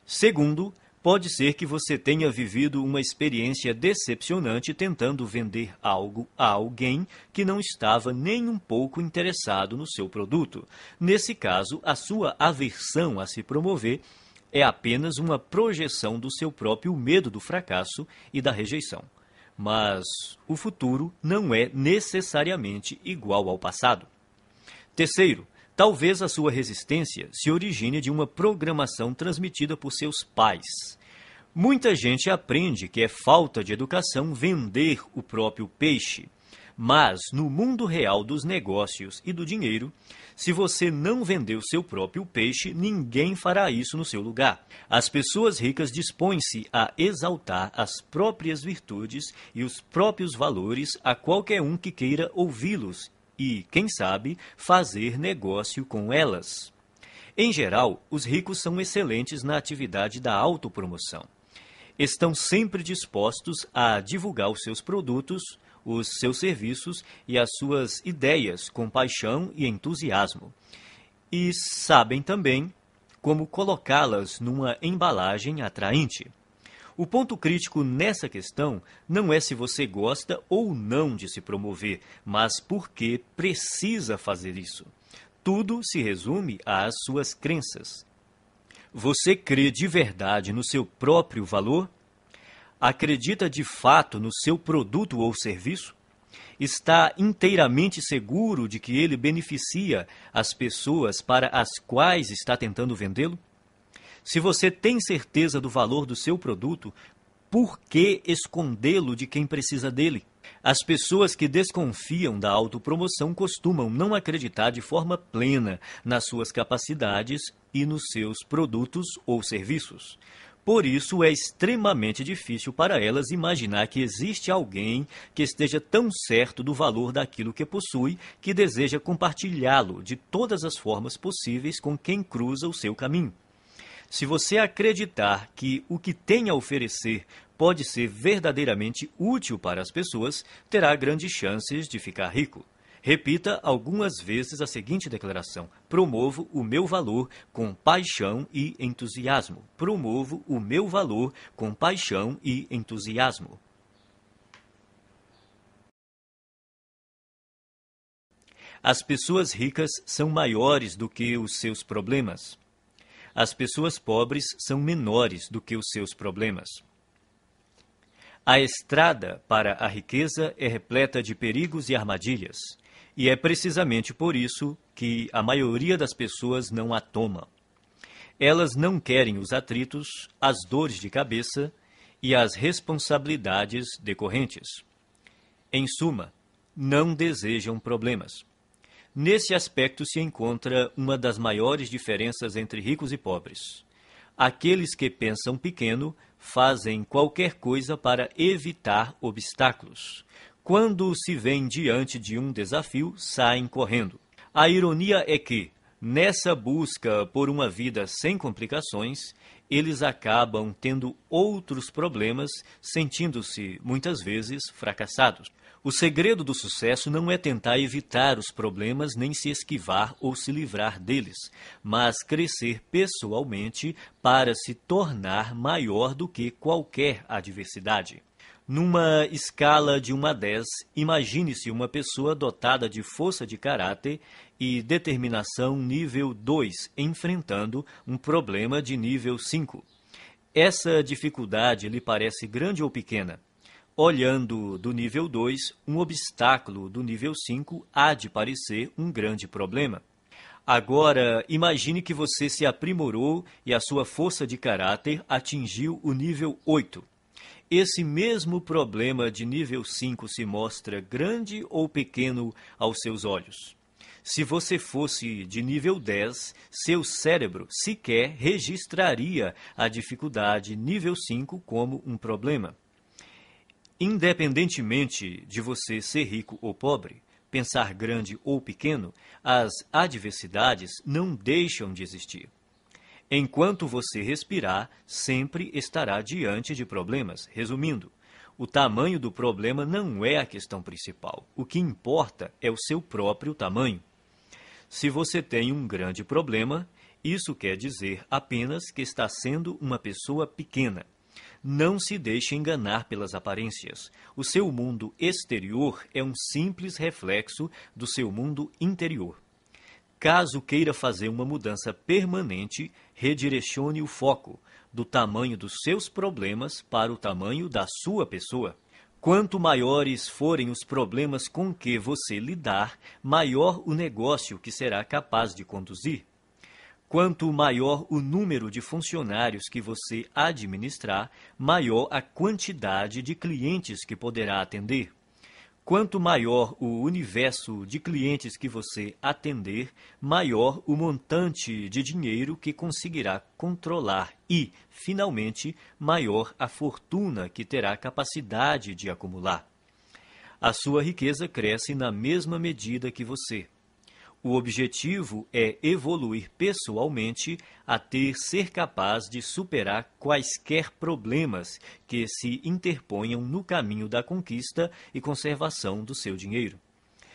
Segundo, pode ser que você tenha vivido uma experiência decepcionante tentando vender algo a alguém que não estava nem um pouco interessado no seu produto. Nesse caso, a sua aversão a se promover é apenas uma projeção do seu próprio medo do fracasso e da rejeição. Mas o futuro não é necessariamente igual ao passado. Terceiro, talvez a sua resistência se origine de uma programação transmitida por seus pais. Muita gente aprende que é falta de educação vender o próprio peixe. Mas, no mundo real dos negócios e do dinheiro, se você não vender o seu próprio peixe, ninguém fará isso no seu lugar. As pessoas ricas dispõem-se a exaltar as próprias virtudes e os próprios valores a qualquer um que queira ouvi-los e, quem sabe, fazer negócio com elas. Em geral, os ricos são excelentes na atividade da autopromoção. Estão sempre dispostos a divulgar os seus produtos, os seus serviços e as suas ideias com paixão e entusiasmo. E sabem também como colocá-las numa embalagem atraente. O ponto crítico nessa questão não é se você gosta ou não de se promover, mas por que precisa fazer isso. Tudo se resume às suas crenças. Você crê de verdade no seu próprio valor? Acredita de fato no seu produto ou serviço? Está inteiramente seguro de que ele beneficia as pessoas para as quais está tentando vendê-lo? Se você tem certeza do valor do seu produto, por que escondê-lo de quem precisa dele? As pessoas que desconfiam da autopromoção costumam não acreditar de forma plena nas suas capacidades e nos seus produtos ou serviços. Por isso, é extremamente difícil para elas imaginar que existe alguém que esteja tão certo do valor daquilo que possui que deseja compartilhá-lo de todas as formas possíveis com quem cruza o seu caminho. Se você acreditar que o que tem a oferecer pode ser verdadeiramente útil para as pessoas, terá grandes chances de ficar rico. Repita algumas vezes a seguinte declaração: promovo o meu valor com paixão e entusiasmo. Promovo o meu valor com paixão e entusiasmo. As pessoas ricas são maiores do que os seus problemas. As pessoas pobres são menores do que os seus problemas. A estrada para a riqueza é repleta de perigos e armadilhas, e é precisamente por isso que a maioria das pessoas não a toma. Elas não querem os atritos, as dores de cabeça e as responsabilidades decorrentes. Em suma, não desejam problemas. Nesse aspecto se encontra uma das maiores diferenças entre ricos e pobres. Aqueles que pensam pequeno fazem qualquer coisa para evitar obstáculos. Quando se veem diante de um desafio, saem correndo. A ironia é que, nessa busca por uma vida sem complicações, eles acabam tendo outros problemas, sentindo-se, muitas vezes, fracassados. O segredo do sucesso não é tentar evitar os problemas, nem se esquivar ou se livrar deles, mas crescer pessoalmente para se tornar maior do que qualquer adversidade. Numa escala de 1 a 10, imagine-se uma pessoa dotada de força de caráter e determinação nível 2, enfrentando um problema de nível 5. Essa dificuldade lhe parece grande ou pequena? Olhando do nível 2, um obstáculo do nível 5 há de parecer um grande problema. Agora, imagine que você se aprimorou e a sua força de caráter atingiu o nível 8. Esse mesmo problema de nível 5 se mostra grande ou pequeno aos seus olhos? Se você fosse de nível 10, seu cérebro sequer registraria a dificuldade nível 5 como um problema. Independentemente de você ser rico ou pobre, pensar grande ou pequeno, as adversidades não deixam de existir. Enquanto você respirar, sempre estará diante de problemas. Resumindo, o tamanho do problema não é a questão principal. O que importa é o seu próprio tamanho. Se você tem um grande problema, isso quer dizer apenas que está sendo uma pessoa pequena. Não se deixe enganar pelas aparências. O seu mundo exterior é um simples reflexo do seu mundo interior. Caso queira fazer uma mudança permanente, redirecione o foco do tamanho dos seus problemas para o tamanho da sua pessoa. Quanto maiores forem os problemas com que você lidar, maior o negócio que será capaz de conduzir. Quanto maior o número de funcionários que você administrar, maior a quantidade de clientes que poderá atender. Quanto maior o universo de clientes que você atender, maior o montante de dinheiro que conseguirá controlar e, finalmente, maior a fortuna que terá capacidade de acumular. A sua riqueza cresce na mesma medida que você. O objetivo é evoluir pessoalmente até ser capaz de superar quaisquer problemas que se interponham no caminho da conquista e conservação do seu dinheiro.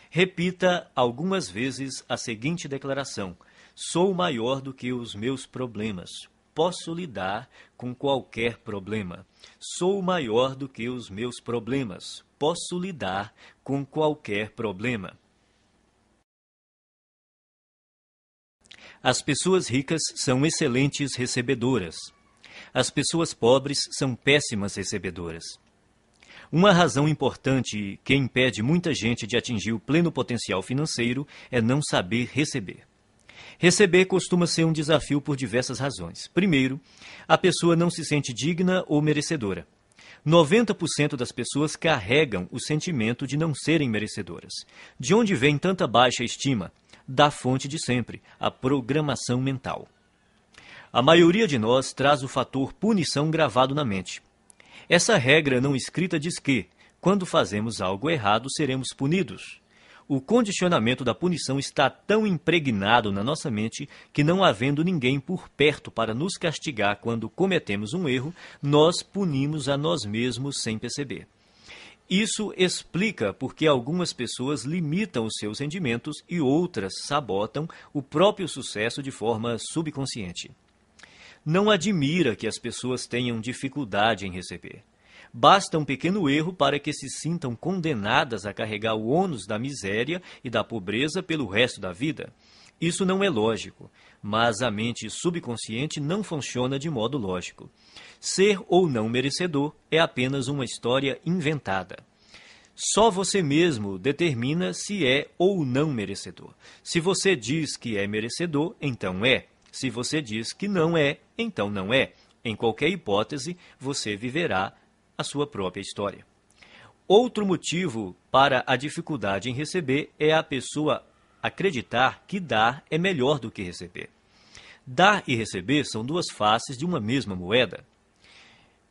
Repita algumas vezes a seguinte declaração: sou maior do que os meus problemas. Posso lidar com qualquer problema. Sou maior do que os meus problemas. Posso lidar com qualquer problema. As pessoas ricas são excelentes recebedoras. As pessoas pobres são péssimas recebedoras. Uma razão importante que impede muita gente de atingir o pleno potencial financeiro é não saber receber. Receber costuma ser um desafio por diversas razões. Primeiro, a pessoa não se sente digna ou merecedora. 90% das pessoas carregam o sentimento de não serem merecedoras. De onde vem tanta baixa estima? Da fonte de sempre, a programação mental. A maioria de nós traz o fator punição gravado na mente. Essa regra não escrita diz que, quando fazemos algo errado, seremos punidos. O condicionamento da punição está tão impregnado na nossa mente que, não havendo ninguém por perto para nos castigar quando cometemos um erro, nós punimos a nós mesmos sem perceber. Isso explica por que algumas pessoas limitam os seus rendimentos e outras sabotam o próprio sucesso de forma subconsciente. Não admira que as pessoas tenham dificuldade em receber. Basta um pequeno erro para que se sintam condenadas a carregar o ônus da miséria e da pobreza pelo resto da vida. Isso não é lógico, mas a mente subconsciente não funciona de modo lógico. Ser ou não merecedor é apenas uma história inventada. Só você mesmo determina se é ou não merecedor. Se você diz que é merecedor, então é. Se você diz que não é, então não é. Em qualquer hipótese, você viverá a sua própria história. Outro motivo para a dificuldade em receber é a pessoa acreditar que dar é melhor do que receber. Dar e receber são duas faces de uma mesma moeda.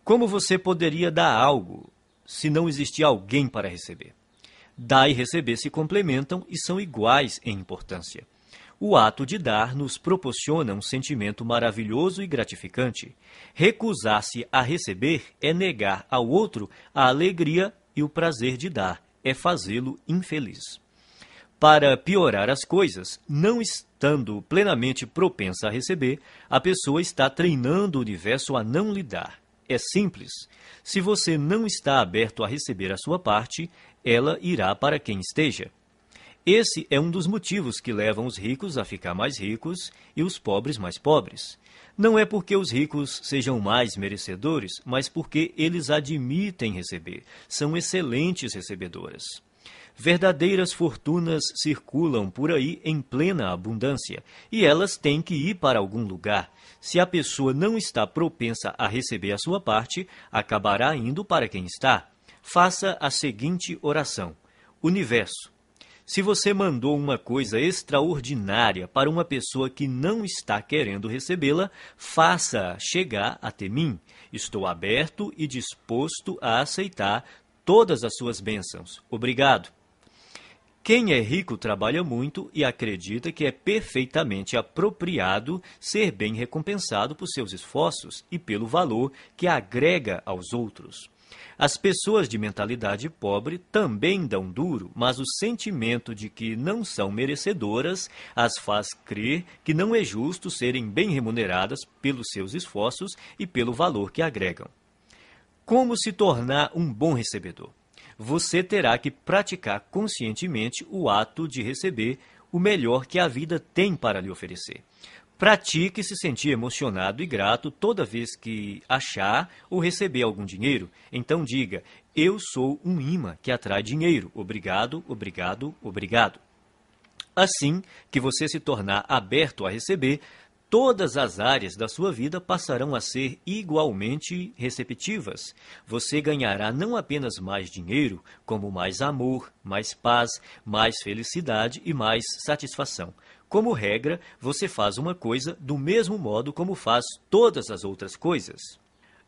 Como você poderia dar algo se não existir alguém para receber? Dar e receber se complementam e são iguais em importância. O ato de dar nos proporciona um sentimento maravilhoso e gratificante. Recusar-se a receber é negar ao outro a alegria e o prazer de dar, é fazê-lo infeliz. Para piorar as coisas, não estando plenamente propensa a receber, a pessoa está treinando o universo a não lhe dar. É simples. Se você não está aberto a receber a sua parte, ela irá para quem esteja. Esse é um dos motivos que levam os ricos a ficar mais ricos e os pobres mais pobres. Não é porque os ricos sejam mais merecedores, mas porque eles admitem receber. São excelentes recebedoras. Verdadeiras fortunas circulam por aí em plena abundância, e elas têm que ir para algum lugar. Se a pessoa não está propensa a receber a sua parte, acabará indo para quem está. Faça a seguinte oração: Universo, se você mandou uma coisa extraordinária para uma pessoa que não está querendo recebê-la, faça chegar até mim. Estou aberto e disposto a aceitar todas as suas bênçãos. Obrigado. Quem é rico trabalha muito e acredita que é perfeitamente apropriado ser bem recompensado por seus esforços e pelo valor que agrega aos outros. As pessoas de mentalidade pobre também dão duro, mas o sentimento de que não são merecedoras as faz crer que não é justo serem bem remuneradas pelos seus esforços e pelo valor que agregam. Como se tornar um bom recebedor? Você terá que praticar conscientemente o ato de receber o melhor que a vida tem para lhe oferecer. Pratique se sentir emocionado e grato toda vez que achar ou receber algum dinheiro. Então diga: eu sou um imã que atrai dinheiro. Obrigado, obrigado, obrigado. Assim que você se tornar aberto a receber, todas as áreas da sua vida passarão a ser igualmente receptivas. Você ganhará não apenas mais dinheiro, como mais amor, mais paz, mais felicidade e mais satisfação. Como regra, você faz uma coisa do mesmo modo como faz todas as outras coisas.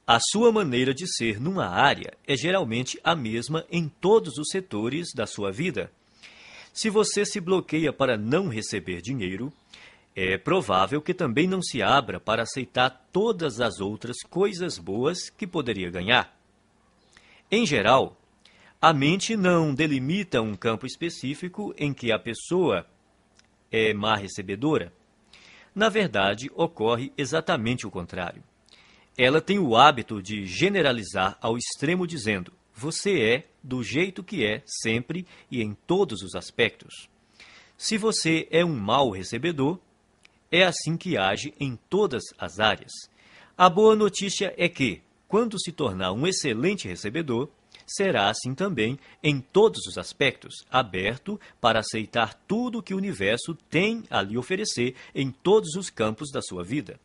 A sua maneira de ser numa área é geralmente a mesma em todos os setores da sua vida. Se você se bloqueia para não receber dinheiro, é provável que também não se abra para aceitar todas as outras coisas boas que poderia ganhar. Em geral, a mente não delimita um campo específico em que a pessoa é má recebedora. Na verdade, ocorre exatamente o contrário. Ela tem o hábito de generalizar ao extremo dizendo: você é do jeito que é, sempre e em todos os aspectos. Se você é um mau recebedor, é assim que age em todas as áreas. A boa notícia é que, quando se tornar um excelente recebedor, será assim também em todos os aspectos, aberto para aceitar tudo que o universo tem a lhe oferecer em todos os campos da sua vida.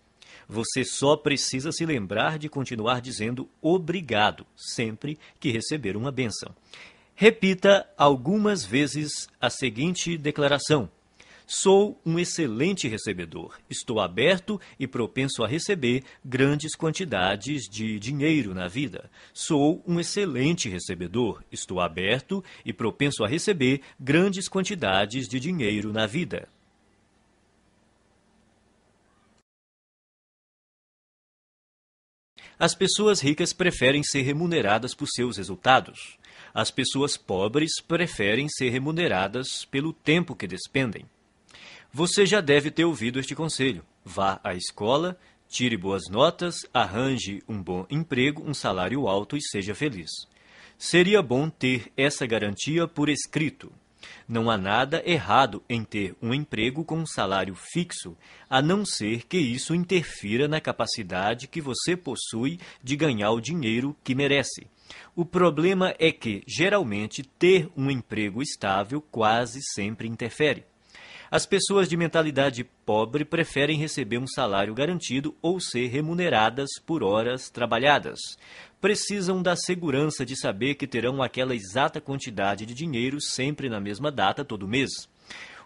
Você só precisa se lembrar de continuar dizendo obrigado sempre que receber uma bênção. Repita algumas vezes a seguinte declaração: sou um excelente recebedor. Estou aberto e propenso a receber grandes quantidades de dinheiro na vida. Sou um excelente recebedor. Estou aberto e propenso a receber grandes quantidades de dinheiro na vida. As pessoas ricas preferem ser remuneradas por seus resultados. As pessoas pobres preferem ser remuneradas pelo tempo que despendem. Você já deve ter ouvido este conselho. Vá à escola, tire boas notas, arranje um bom emprego, um salário alto e seja feliz. Seria bom ter essa garantia por escrito. Não há nada errado em ter um emprego com um salário fixo, a não ser que isso interfira na capacidade que você possui de ganhar o dinheiro que merece. O problema é que, geralmente, ter um emprego estável quase sempre interfere. As pessoas de mentalidade pobre preferem receber um salário garantido ou ser remuneradas por horas trabalhadas. Precisam da segurança de saber que terão aquela exata quantidade de dinheiro sempre na mesma data todo mês.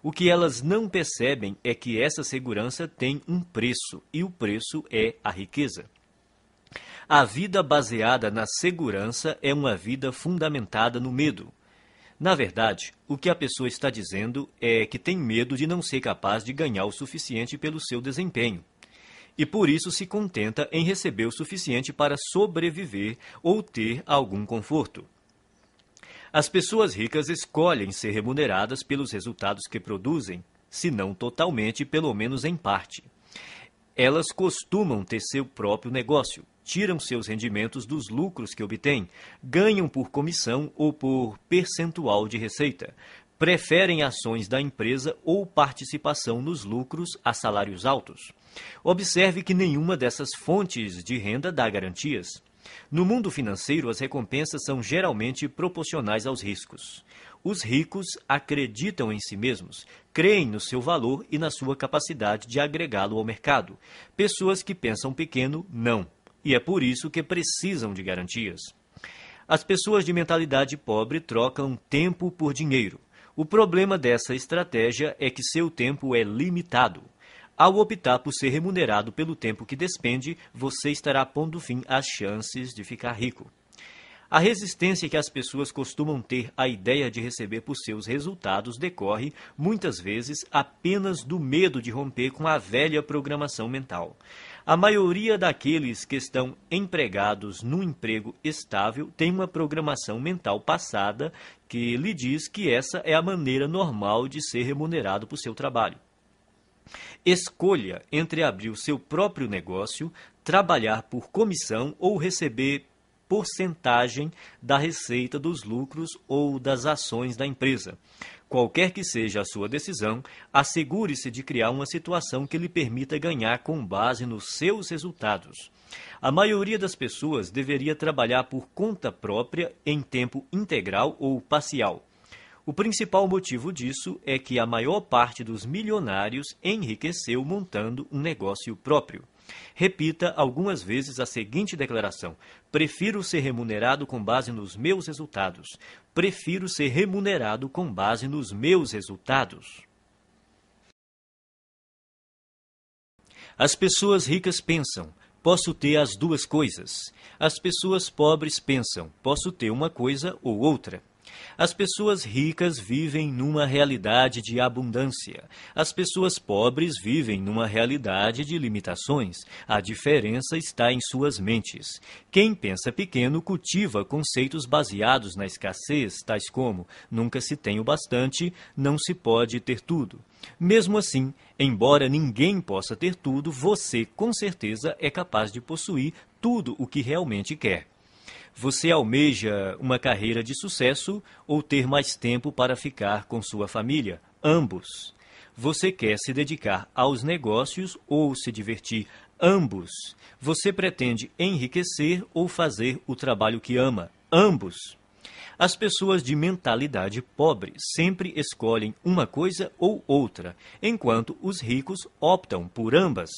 O que elas não percebem é que essa segurança tem um preço, e o preço é a riqueza. A vida baseada na segurança é uma vida fundamentada no medo. Na verdade, o que a pessoa está dizendo é que tem medo de não ser capaz de ganhar o suficiente pelo seu desempenho. E por isso se contenta em receber o suficiente para sobreviver ou ter algum conforto. As pessoas ricas escolhem ser remuneradas pelos resultados que produzem, se não totalmente, pelo menos em parte. Elas costumam ter seu próprio negócio, tiram seus rendimentos dos lucros que obtêm, ganham por comissão ou por percentual de receita, preferem ações da empresa ou participação nos lucros a salários altos. Observe que nenhuma dessas fontes de renda dá garantias. No mundo financeiro, as recompensas são geralmente proporcionais aos riscos. Os ricos acreditam em si mesmos, creem no seu valor e na sua capacidade de agregá-lo ao mercado. Pessoas que pensam pequeno, não. E é por isso que precisam de garantias. As pessoas de mentalidade pobre trocam tempo por dinheiro. O problema dessa estratégia é que seu tempo é limitado. Ao optar por ser remunerado pelo tempo que despende, você estará pondo fim às chances de ficar rico. A resistência que as pessoas costumam ter à ideia de receber por seus resultados decorre, muitas vezes, apenas do medo de romper com a velha programação mental. A maioria daqueles que estão empregados num emprego estável tem uma programação mental passada que lhe diz que essa é a maneira normal de ser remunerado por seu trabalho. Escolha entre abrir o seu próprio negócio, trabalhar por comissão ou receber porcentagem da receita dos lucros ou das ações da empresa. Qualquer que seja a sua decisão, assegure-se de criar uma situação que lhe permita ganhar com base nos seus resultados. A maioria das pessoas deveria trabalhar por conta própria em tempo integral ou parcial. O principal motivo disso é que a maior parte dos milionários enriqueceu montando um negócio próprio. Repita algumas vezes a seguinte declaração: prefiro ser remunerado com base nos meus resultados. Prefiro ser remunerado com base nos meus resultados. As pessoas ricas pensam: posso ter as duas coisas. As pessoas pobres pensam: posso ter uma coisa ou outra. As pessoas ricas vivem numa realidade de abundância. As pessoas pobres vivem numa realidade de limitações. A diferença está em suas mentes. Quem pensa pequeno cultiva conceitos baseados na escassez, tais como: nunca se tem o bastante, não se pode ter tudo. Mesmo assim, embora ninguém possa ter tudo, você, com certeza, é capaz de possuir tudo o que realmente quer. Você almeja uma carreira de sucesso ou ter mais tempo para ficar com sua família? Ambos. Você quer se dedicar aos negócios ou se divertir? Ambos. Você pretende enriquecer ou fazer o trabalho que ama? Ambos. As pessoas de mentalidade pobre sempre escolhem uma coisa ou outra, enquanto os ricos optam por ambas.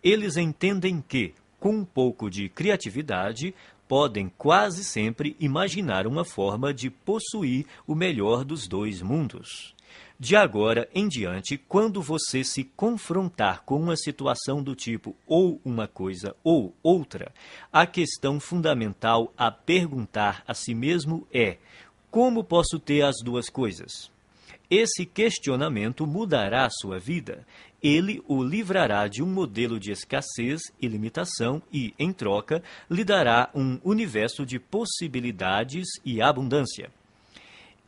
Eles entendem que, com um pouco de criatividade, podem quase sempre imaginar uma forma de possuir o melhor dos dois mundos. De agora em diante, quando você se confrontar com uma situação do tipo ou uma coisa ou outra, a questão fundamental a perguntar a si mesmo é: como posso ter as duas coisas? Esse questionamento mudará a sua vida. Ele o livrará de um modelo de escassez e limitação e, em troca, lhe dará um universo de possibilidades e abundância.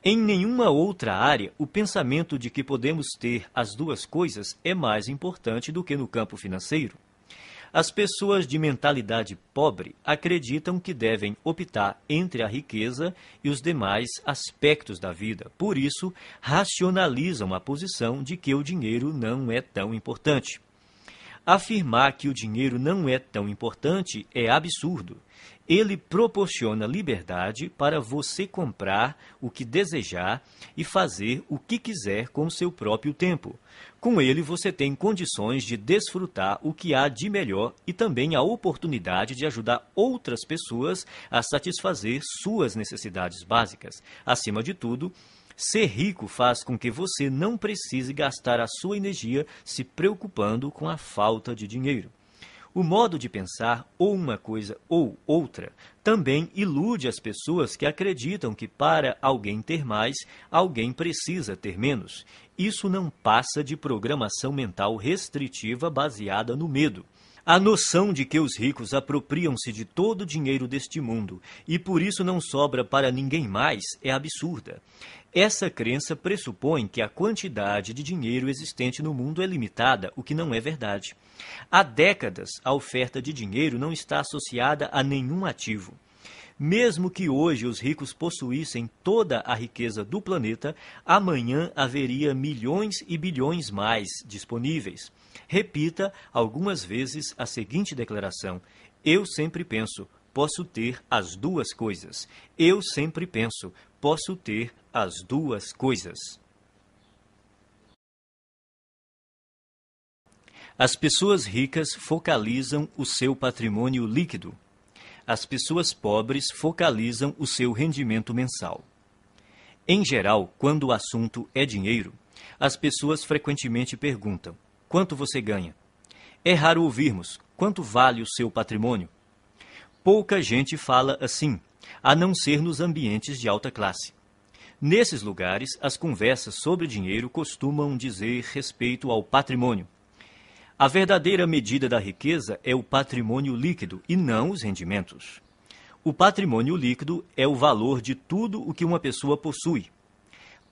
Em nenhuma outra área, o pensamento de que podemos ter as duas coisas é mais importante do que no campo financeiro. As pessoas de mentalidade pobre acreditam que devem optar entre a riqueza e os demais aspectos da vida. Por isso, racionalizam a posição de que o dinheiro não é tão importante. Afirmar que o dinheiro não é tão importante é absurdo. Ele proporciona liberdade para você comprar o que desejar e fazer o que quiser com o seu próprio tempo. Com ele, você tem condições de desfrutar o que há de melhor e também a oportunidade de ajudar outras pessoas a satisfazer suas necessidades básicas. Acima de tudo, ser rico faz com que você não precise gastar a sua energia se preocupando com a falta de dinheiro. O modo de pensar, ou uma coisa ou outra, também ilude as pessoas que acreditam que para alguém ter mais, alguém precisa ter menos. Isso não passa de programação mental restritiva baseada no medo. A noção de que os ricos apropriam-se de todo o dinheiro deste mundo e por isso não sobra para ninguém mais é absurda. Essa crença pressupõe que a quantidade de dinheiro existente no mundo é limitada, o que não é verdade. Há décadas, a oferta de dinheiro não está associada a nenhum ativo. Mesmo que hoje os ricos possuíssem toda a riqueza do planeta, amanhã haveria milhões e bilhões mais disponíveis. Repita algumas vezes a seguinte declaração: eu sempre penso, posso ter as duas coisas. Eu sempre penso, posso ter as duas coisas. As pessoas ricas focalizam o seu patrimônio líquido. As pessoas pobres focalizam o seu rendimento mensal. Em geral, quando o assunto é dinheiro, as pessoas frequentemente perguntam: quanto você ganha? É raro ouvirmos: quanto vale o seu patrimônio? Pouca gente fala assim, a não ser nos ambientes de alta classe. Nesses lugares, as conversas sobre dinheiro costumam dizer respeito ao patrimônio. A verdadeira medida da riqueza é o patrimônio líquido e não os rendimentos. O patrimônio líquido é o valor de tudo o que uma pessoa possui.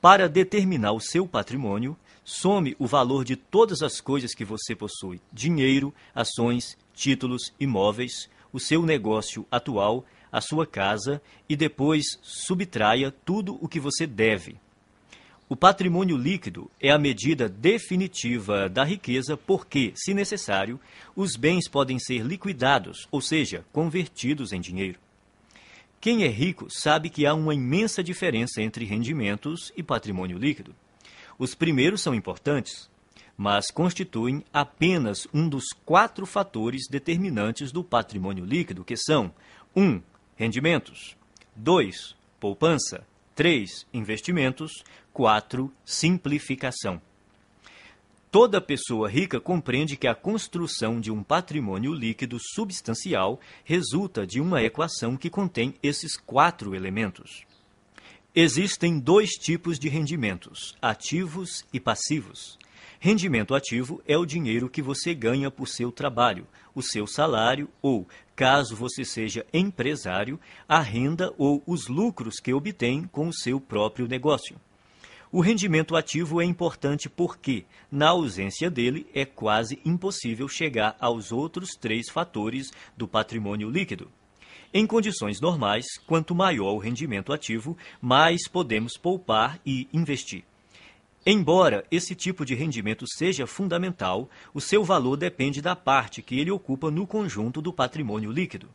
Para determinar o seu patrimônio, some o valor de todas as coisas que você possui: dinheiro, ações, títulos, imóveis, o seu negócio atual, a sua casa, e depois subtraia tudo o que você deve. O patrimônio líquido é a medida definitiva da riqueza porque, se necessário, os bens podem ser liquidados, ou seja, convertidos em dinheiro. Quem é rico sabe que há uma imensa diferença entre rendimentos e patrimônio líquido. Os primeiros são importantes, mas constituem apenas um dos 4 fatores determinantes do patrimônio líquido, que são 1. Rendimentos, 2. Poupança, 3. Investimentos, 4. Simplificação. Toda pessoa rica compreende que a construção de um patrimônio líquido substancial resulta de uma equação que contém esses 4 elementos. Existem 2 tipos de rendimentos: ativos e passivos. Rendimento ativo é o dinheiro que você ganha por seu trabalho, o seu salário ou, caso você seja empresário, a renda ou os lucros que obtém com o seu próprio negócio. O rendimento ativo é importante porque, na ausência dele, é quase impossível chegar aos outros 3 fatores do patrimônio líquido. Em condições normais, quanto maior o rendimento ativo, mais podemos poupar e investir. Embora esse tipo de rendimento seja fundamental, o seu valor depende da parte que ele ocupa no conjunto do patrimônio líquido.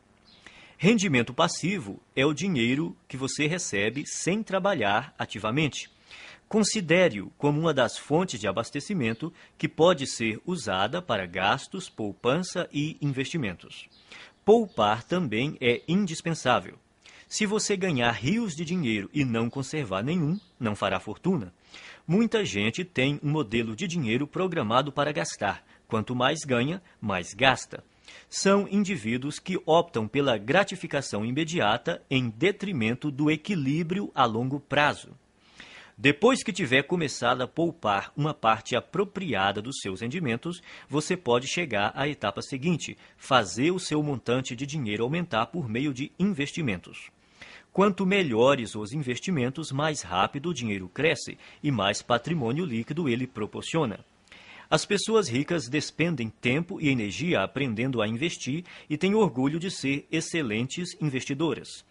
Rendimento passivo é o dinheiro que você recebe sem trabalhar ativamente. Considere-o como uma das fontes de abastecimento que pode ser usada para gastos, poupança e investimentos. Poupar também é indispensável. Se você ganhar rios de dinheiro e não conservar nenhum, não fará fortuna. Muita gente tem um modelo de dinheiro programado para gastar. Quanto mais ganha, mais gasta. São indivíduos que optam pela gratificação imediata em detrimento do equilíbrio a longo prazo. Depois que tiver começado a poupar uma parte apropriada dos seus rendimentos, você pode chegar à etapa seguinte, fazer o seu montante de dinheiro aumentar por meio de investimentos. Quanto melhores os investimentos, mais rápido o dinheiro cresce e mais patrimônio líquido ele proporciona. As pessoas ricas despendem tempo e energia aprendendo a investir e têm orgulho de ser excelentes investidoras.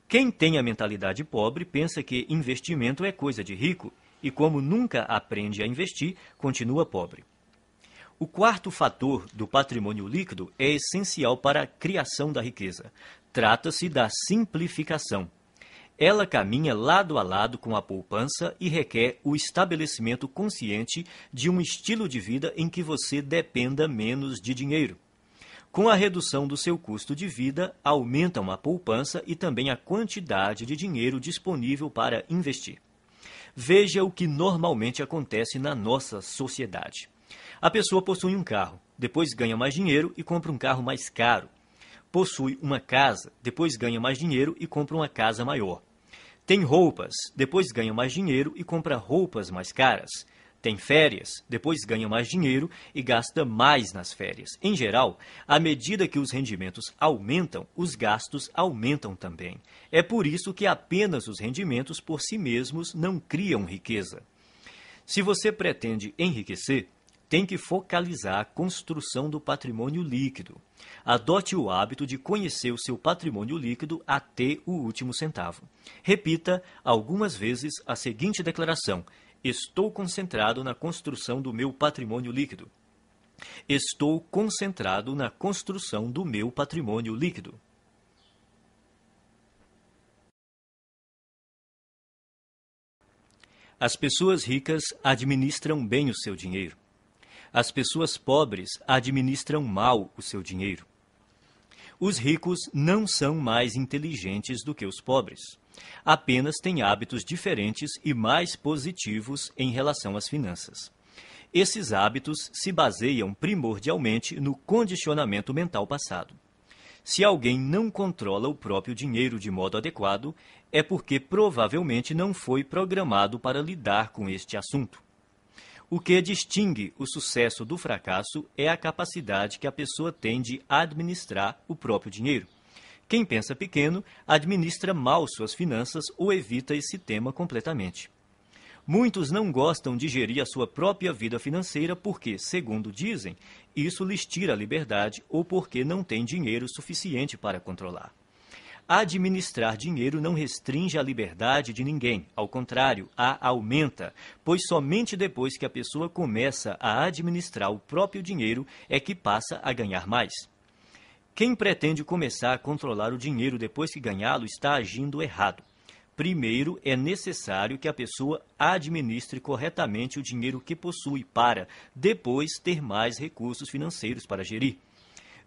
Quem tem a mentalidade pobre pensa que investimento é coisa de rico e, como nunca aprende a investir, continua pobre. O quarto fator do patrimônio líquido é essencial para a criação da riqueza. Trata-se da simplificação. Ela caminha lado a lado com a poupança e requer o estabelecimento consciente de um estilo de vida em que você dependa menos de dinheiro. Com a redução do seu custo de vida, aumentam a poupança e também a quantidade de dinheiro disponível para investir. Veja o que normalmente acontece na nossa sociedade. A pessoa possui um carro, depois ganha mais dinheiro e compra um carro mais caro. Possui uma casa, depois ganha mais dinheiro e compra uma casa maior. Tem roupas, depois ganha mais dinheiro e compra roupas mais caras. Tem férias, depois ganha mais dinheiro e gasta mais nas férias. Em geral, à medida que os rendimentos aumentam, os gastos aumentam também. É por isso que apenas os rendimentos por si mesmos não criam riqueza. Se você pretende enriquecer, tem que focalizar a construção do patrimônio líquido. Adote o hábito de conhecer o seu patrimônio líquido até o último centavo. Repita algumas vezes a seguinte declaração: estou concentrado na construção do meu patrimônio líquido. Estou concentrado na construção do meu patrimônio líquido. As pessoas ricas administram bem o seu dinheiro. As pessoas pobres administram mal o seu dinheiro. Os ricos não são mais inteligentes do que os pobres. Apenas têm hábitos diferentes e mais positivos em relação às finanças. Esses hábitos se baseiam primordialmente no condicionamento mental passado. Se alguém não controla o próprio dinheiro de modo adequado, é porque provavelmente não foi programado para lidar com este assunto. O que distingue o sucesso do fracasso é a capacidade que a pessoa tem de administrar o próprio dinheiro. Quem pensa pequeno administra mal suas finanças ou evita esse tema completamente. Muitos não gostam de gerir a sua própria vida financeira porque, segundo dizem, isso lhes tira a liberdade ou porque não têm dinheiro suficiente para controlar. Administrar dinheiro não restringe a liberdade de ninguém, ao contrário, a aumenta, pois somente depois que a pessoa começa a administrar o próprio dinheiro é que passa a ganhar mais. Quem pretende começar a controlar o dinheiro depois que ganhá-lo está agindo errado. Primeiro, é necessário que a pessoa administre corretamente o dinheiro que possui para, depois, ter mais recursos financeiros para gerir.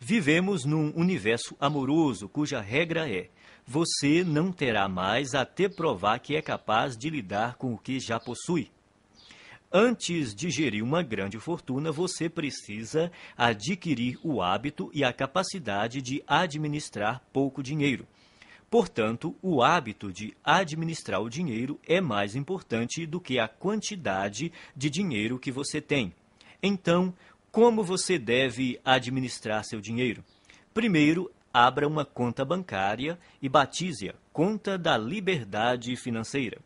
Vivemos num universo amoroso cuja regra é: você não terá mais até provar que é capaz de lidar com o que já possui. Antes de gerir uma grande fortuna, você precisa adquirir o hábito e a capacidade de administrar pouco dinheiro. Portanto, o hábito de administrar o dinheiro é mais importante do que a quantidade de dinheiro que você tem. Então, como você deve administrar seu dinheiro? Primeiro, abra uma conta bancária e batize-a Conta da Liberdade Financeira.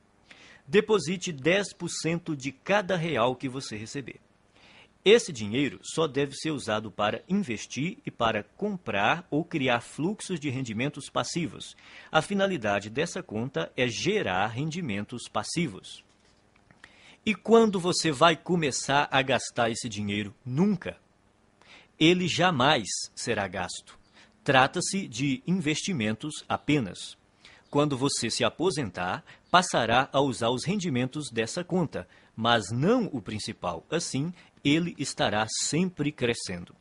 Deposite 10% de cada real que você receber. Esse dinheiro só deve ser usado para investir e para comprar ou criar fluxos de rendimentos passivos. A finalidade dessa conta é gerar rendimentos passivos. E quando você vai começar a gastar esse dinheiro? Nunca. Ele jamais será gasto. Trata-se de investimentos apenas. Quando você se aposentar, passará a usar os rendimentos dessa conta, mas não o principal. Assim, ele estará sempre crescendo.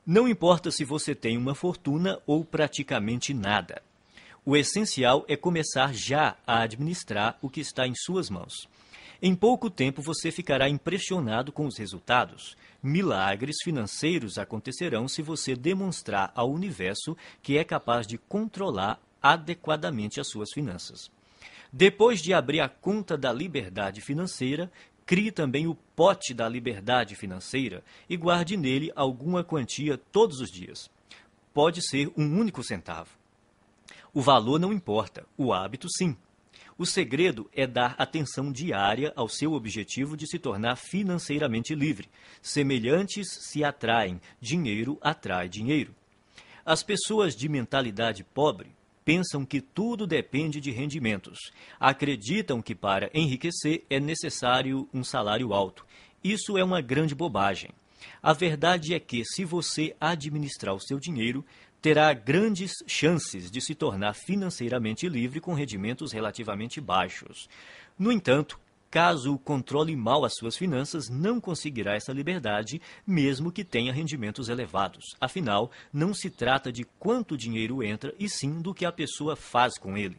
Não importa se você tem uma fortuna ou praticamente nada. O essencial é começar já a administrar o que está em suas mãos. Em pouco tempo você ficará impressionado com os resultados. Milagres financeiros acontecerão se você demonstrar ao universo que é capaz de controlar adequadamente as suas finanças. Depois de abrir a conta da liberdade financeira, crie também o pote da liberdade financeira e guarde nele alguma quantia todos os dias. Pode ser um único centavo. O valor não importa, o hábito sim. O segredo é dar atenção diária ao seu objetivo de se tornar financeiramente livre. Semelhantes se atraem, dinheiro atrai dinheiro. As pessoas de mentalidade pobre pensam que tudo depende de rendimentos. Acreditam que para enriquecer é necessário um salário alto. Isso é uma grande bobagem. A verdade é que, se você administrar o seu dinheiro, terá grandes chances de se tornar financeiramente livre com rendimentos relativamente baixos. No entanto, caso controle mal as suas finanças, não conseguirá essa liberdade, mesmo que tenha rendimentos elevados. Afinal, não se trata de quanto dinheiro entra, e sim do que a pessoa faz com ele.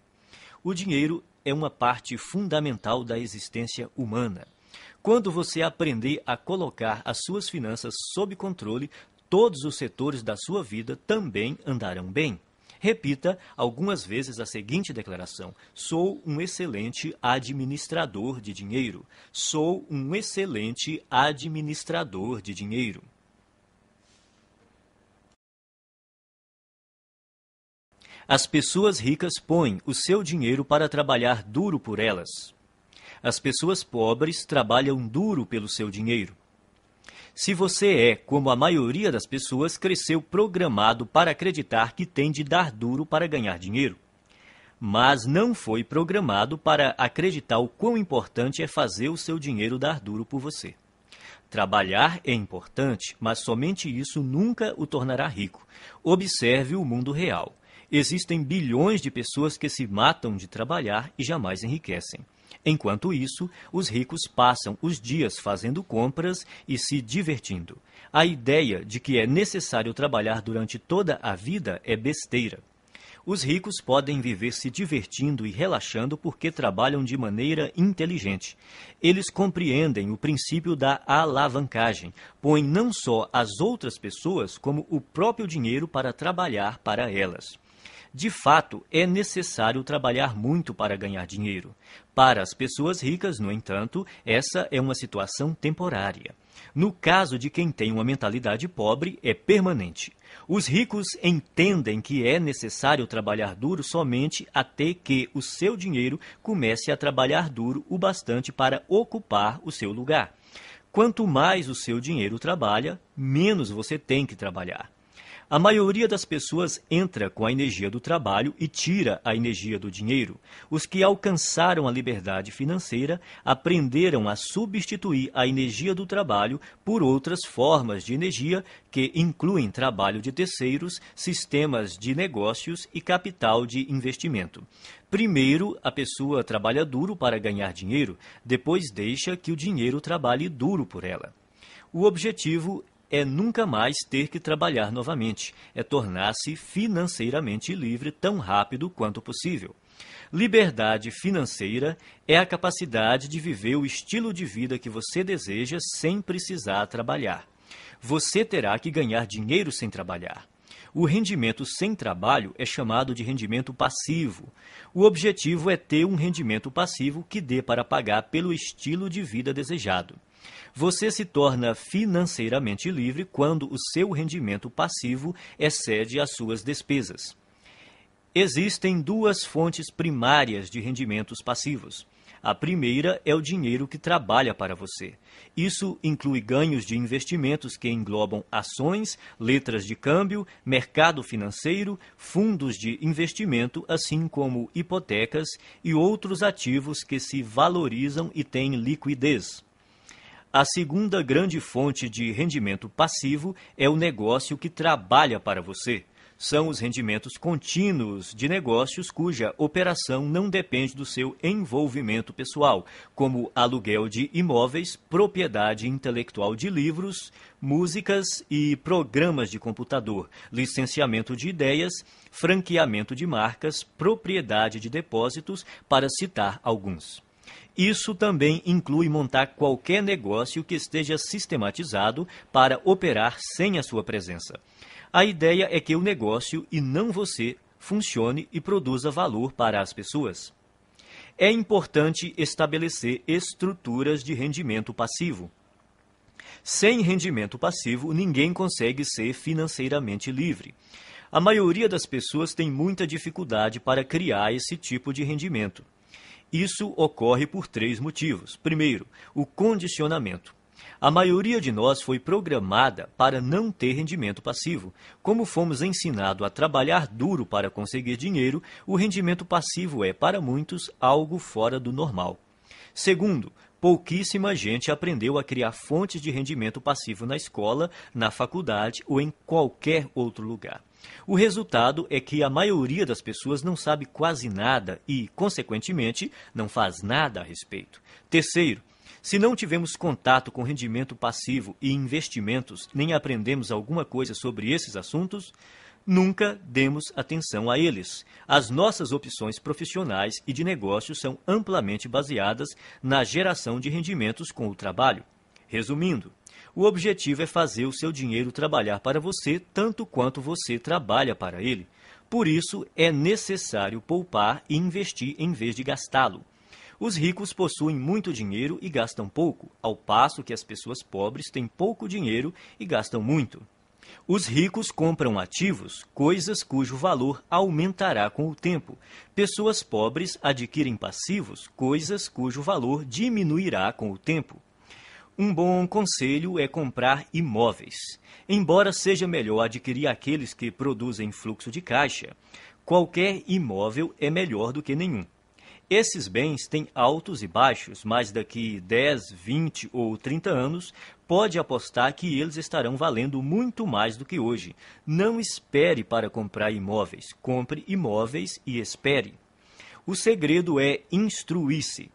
O dinheiro é uma parte fundamental da existência humana. Quando você aprender a colocar as suas finanças sob controle, todos os setores da sua vida também andarão bem. Repita algumas vezes a seguinte declaração: sou um excelente administrador de dinheiro. Sou um excelente administrador de dinheiro. As pessoas ricas põem o seu dinheiro para trabalhar duro por elas. As pessoas pobres trabalham duro pelo seu dinheiro. Se você é, como a maioria das pessoas, cresceu programado para acreditar que tem de dar duro para ganhar dinheiro, mas não foi programado para acreditar o quão importante é fazer o seu dinheiro dar duro por você. Trabalhar é importante, mas somente isso nunca o tornará rico. Observe o mundo real. Existem bilhões de pessoas que se matam de trabalhar e jamais enriquecem. Enquanto isso, os ricos passam os dias fazendo compras e se divertindo. A ideia de que é necessário trabalhar durante toda a vida é besteira. Os ricos podem viver se divertindo e relaxando porque trabalham de maneira inteligente. Eles compreendem o princípio da alavancagem, põem não só as outras pessoas, como o próprio dinheiro para trabalhar para elas. De fato, é necessário trabalhar muito para ganhar dinheiro. Para as pessoas ricas, no entanto, essa é uma situação temporária. No caso de quem tem uma mentalidade pobre, é permanente. Os ricos entendem que é necessário trabalhar duro somente até que o seu dinheiro comece a trabalhar duro o bastante para ocupar o seu lugar. Quanto mais o seu dinheiro trabalha, menos você tem que trabalhar. A maioria das pessoas entra com a energia do trabalho e tira a energia do dinheiro. Os que alcançaram a liberdade financeira aprenderam a substituir a energia do trabalho por outras formas de energia que incluem trabalho de terceiros, sistemas de negócios e capital de investimento. Primeiro, a pessoa trabalha duro para ganhar dinheiro, depois deixa que o dinheiro trabalhe duro por ela. O objetivo é nunca mais ter que trabalhar novamente, é tornar-se financeiramente livre tão rápido quanto possível. Liberdade financeira é a capacidade de viver o estilo de vida que você deseja sem precisar trabalhar. Você terá que ganhar dinheiro sem trabalhar. O rendimento sem trabalho é chamado de rendimento passivo. O objetivo é ter um rendimento passivo que dê para pagar pelo estilo de vida desejado. Você se torna financeiramente livre quando o seu rendimento passivo excede as suas despesas. Existem duas fontes primárias de rendimentos passivos. A primeira é o dinheiro que trabalha para você. Isso inclui ganhos de investimentos que englobam ações, letras de câmbio, mercado financeiro, fundos de investimento, assim como hipotecas e outros ativos que se valorizam e têm liquidez. A segunda grande fonte de rendimento passivo é o negócio que trabalha para você. São os rendimentos contínuos de negócios cuja operação não depende do seu envolvimento pessoal, como aluguel de imóveis, propriedade intelectual de livros, músicas e programas de computador, licenciamento de ideias, franqueamento de marcas, propriedade de depósitos, para citar alguns. Isso também inclui montar qualquer negócio que esteja sistematizado para operar sem a sua presença. A ideia é que o negócio, e não você, funcione e produza valor para as pessoas. É importante estabelecer estruturas de rendimento passivo. Sem rendimento passivo, ninguém consegue ser financeiramente livre. A maioria das pessoas tem muita dificuldade para criar esse tipo de rendimento. Isso ocorre por 3 motivos. Primeiro, o condicionamento. A maioria de nós foi programada para não ter rendimento passivo. Como fomos ensinados a trabalhar duro para conseguir dinheiro, o rendimento passivo é, para muitos, algo fora do normal. Segundo, pouquíssima gente aprendeu a criar fontes de rendimento passivo na escola, na faculdade ou em qualquer outro lugar. O resultado é que a maioria das pessoas não sabe quase nada e, consequentemente, não faz nada a respeito. Terceiro, se não tivemos contato com rendimento passivo e investimentos, nem aprendemos alguma coisa sobre esses assuntos, nunca demos atenção a eles. As nossas opções profissionais e de negócios são amplamente baseadas na geração de rendimentos com o trabalho. Resumindo, o objetivo é fazer o seu dinheiro trabalhar para você tanto quanto você trabalha para ele. Por isso, é necessário poupar e investir em vez de gastá-lo. Os ricos possuem muito dinheiro e gastam pouco, ao passo que as pessoas pobres têm pouco dinheiro e gastam muito. Os ricos compram ativos, coisas cujo valor aumentará com o tempo. Pessoas pobres adquirem passivos, coisas cujo valor diminuirá com o tempo. Um bom conselho é comprar imóveis. Embora seja melhor adquirir aqueles que produzem fluxo de caixa, qualquer imóvel é melhor do que nenhum. Esses bens têm altos e baixos, mas daqui 10, 20 ou 30 anos, pode apostar que eles estarão valendo muito mais do que hoje. Não espere para comprar imóveis. Compre imóveis e espere. O segredo é instruir-se.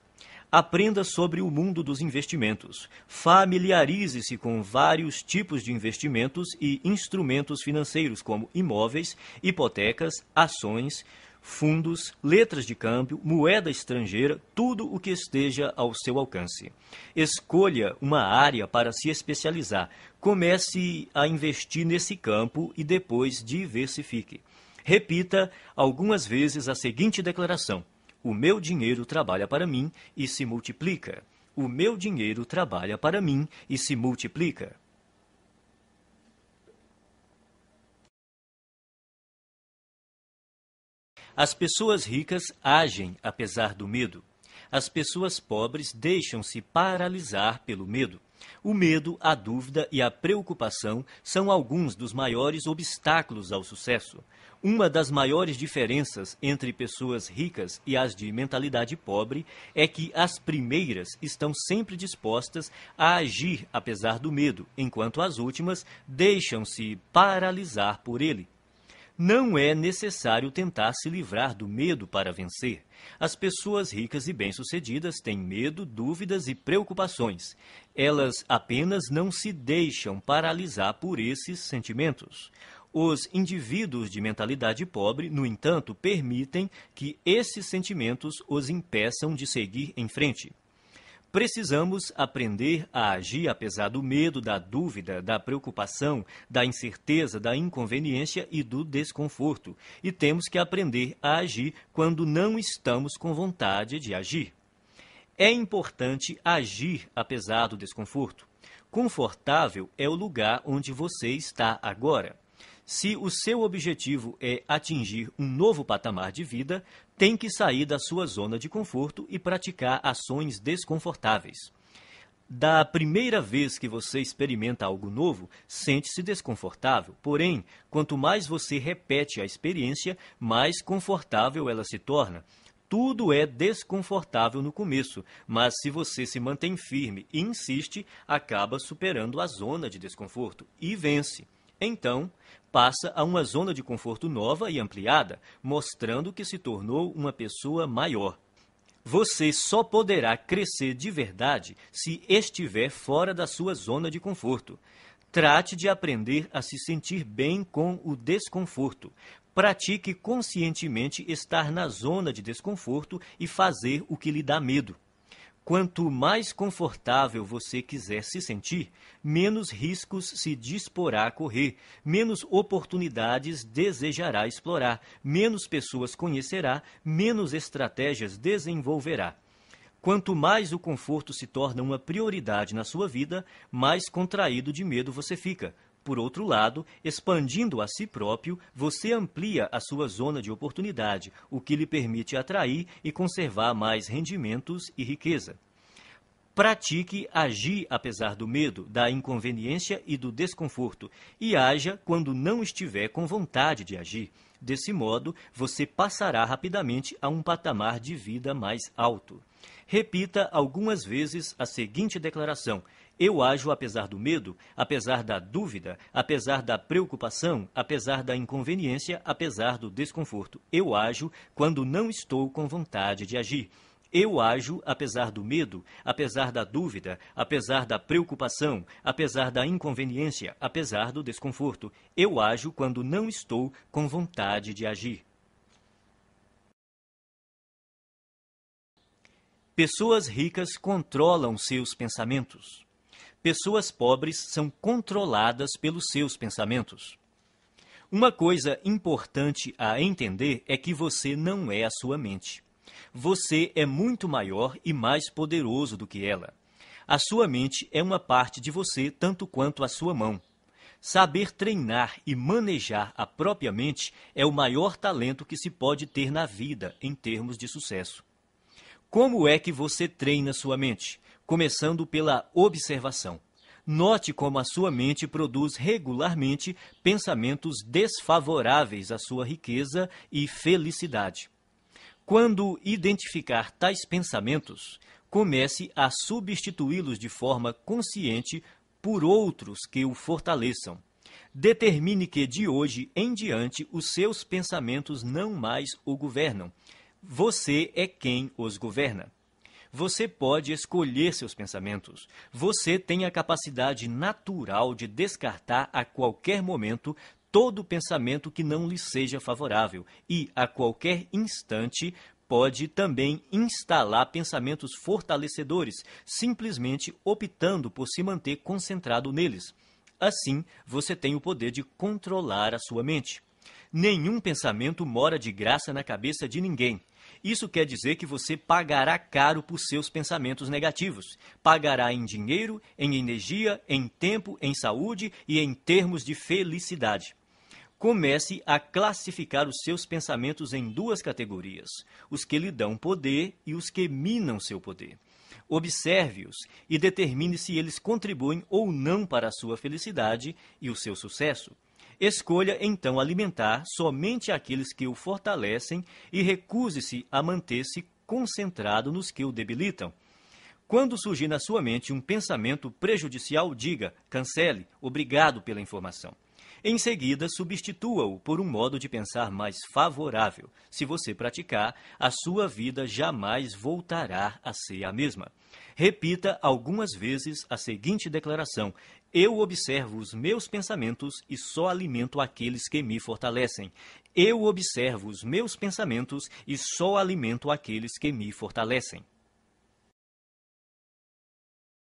Aprenda sobre o mundo dos investimentos. Familiarize-se com vários tipos de investimentos e instrumentos financeiros, como imóveis, hipotecas, ações, fundos, letras de câmbio, moeda estrangeira, tudo o que esteja ao seu alcance. Escolha uma área para se especializar. Comece a investir nesse campo e depois diversifique. Repita algumas vezes a seguinte declaração: o meu dinheiro trabalha para mim e se multiplica. O meu dinheiro trabalha para mim e se multiplica. As pessoas ricas agem apesar do medo. As pessoas pobres deixam-se paralisar pelo medo. O medo, a dúvida e a preocupação são alguns dos maiores obstáculos ao sucesso. Uma das maiores diferenças entre pessoas ricas e as de mentalidade pobre é que as primeiras estão sempre dispostas a agir apesar do medo, enquanto as últimas deixam-se paralisar por ele. Não é necessário tentar se livrar do medo para vencer. As pessoas ricas e bem-sucedidas têm medo, dúvidas e preocupações. Elas apenas não se deixam paralisar por esses sentimentos. Os indivíduos de mentalidade pobre, no entanto, permitem que esses sentimentos os impeçam de seguir em frente. Precisamos aprender a agir apesar do medo, da dúvida, da preocupação, da incerteza, da inconveniência e do desconforto. E temos que aprender a agir quando não estamos com vontade de agir. É importante agir apesar do desconforto. Confortável é o lugar onde você está agora. Se o seu objetivo é atingir um novo patamar de vida, tem que sair da sua zona de conforto e praticar ações desconfortáveis. Da primeira vez que você experimenta algo novo, sente-se desconfortável. Porém, quanto mais você repete a experiência, mais confortável ela se torna. Tudo é desconfortável no começo, mas se você se mantém firme e insiste, acaba superando a zona de desconforto e vence. Então, passa a uma zona de conforto nova e ampliada, mostrando que se tornou uma pessoa maior. Você só poderá crescer de verdade se estiver fora da sua zona de conforto. Trate de aprender a se sentir bem com o desconforto. Pratique conscientemente estar na zona de desconforto e fazer o que lhe dá medo. Quanto mais confortável você quiser se sentir, menos riscos se disporá a correr, menos oportunidades desejará explorar, menos pessoas conhecerá, menos estratégias desenvolverá. Quanto mais o conforto se torna uma prioridade na sua vida, mais contraído de medo você fica. Por outro lado, expandindo a si próprio, você amplia a sua zona de oportunidade, o que lhe permite atrair e conservar mais rendimentos e riqueza. Pratique agir apesar do medo, da inconveniência e do desconforto, e haja quando não estiver com vontade de agir. Desse modo, você passará rapidamente a um patamar de vida mais alto. Repita algumas vezes a seguinte declaração: eu ajo apesar do medo, apesar da dúvida, apesar da preocupação, apesar da inconveniência, apesar do desconforto. Eu ajo quando não estou com vontade de agir. Eu ajo apesar do medo, apesar da dúvida, apesar da preocupação, apesar da inconveniência, apesar do desconforto. Eu ajo quando não estou com vontade de agir. Pessoas ricas controlam seus pensamentos. Pessoas pobres são controladas pelos seus pensamentos. Uma coisa importante a entender é que você não é a sua mente. Você é muito maior e mais poderoso do que ela. A sua mente é uma parte de você tanto quanto a sua mão. Saber treinar e manejar a própria mente é o maior talento que se pode ter na vida em termos de sucesso. Como é que você treina sua mente? Começando pela observação. Note como a sua mente produz regularmente pensamentos desfavoráveis à sua riqueza e felicidade. Quando identificar tais pensamentos, comece a substituí-los de forma consciente por outros que o fortaleçam. Determine que de hoje em diante os seus pensamentos não mais o governam. Você é quem os governa. Você pode escolher seus pensamentos. Você tem a capacidade natural de descartar a qualquer momento todo pensamento que não lhe seja favorável e, a qualquer instante, pode também instalar pensamentos fortalecedores, simplesmente optando por se manter concentrado neles. Assim, você tem o poder de controlar a sua mente. Nenhum pensamento mora de graça na cabeça de ninguém. Isso quer dizer que você pagará caro por seus pensamentos negativos. Pagará em dinheiro, em energia, em tempo, em saúde e em termos de felicidade. Comece a classificar os seus pensamentos em duas categorias: os que lhe dão poder e os que minam seu poder. Observe-os e determine se eles contribuem ou não para a sua felicidade e o seu sucesso. Escolha, então, alimentar somente aqueles que o fortalecem e recuse-se a manter-se concentrado nos que o debilitam. Quando surgir na sua mente um pensamento prejudicial, diga: cancele, obrigado pela informação. Em seguida, substitua-o por um modo de pensar mais favorável. Se você praticar, a sua vida jamais voltará a ser a mesma. Repita algumas vezes a seguinte declaração: eu observo os meus pensamentos e só alimento aqueles que me fortalecem. Eu observo os meus pensamentos e só alimento aqueles que me fortalecem.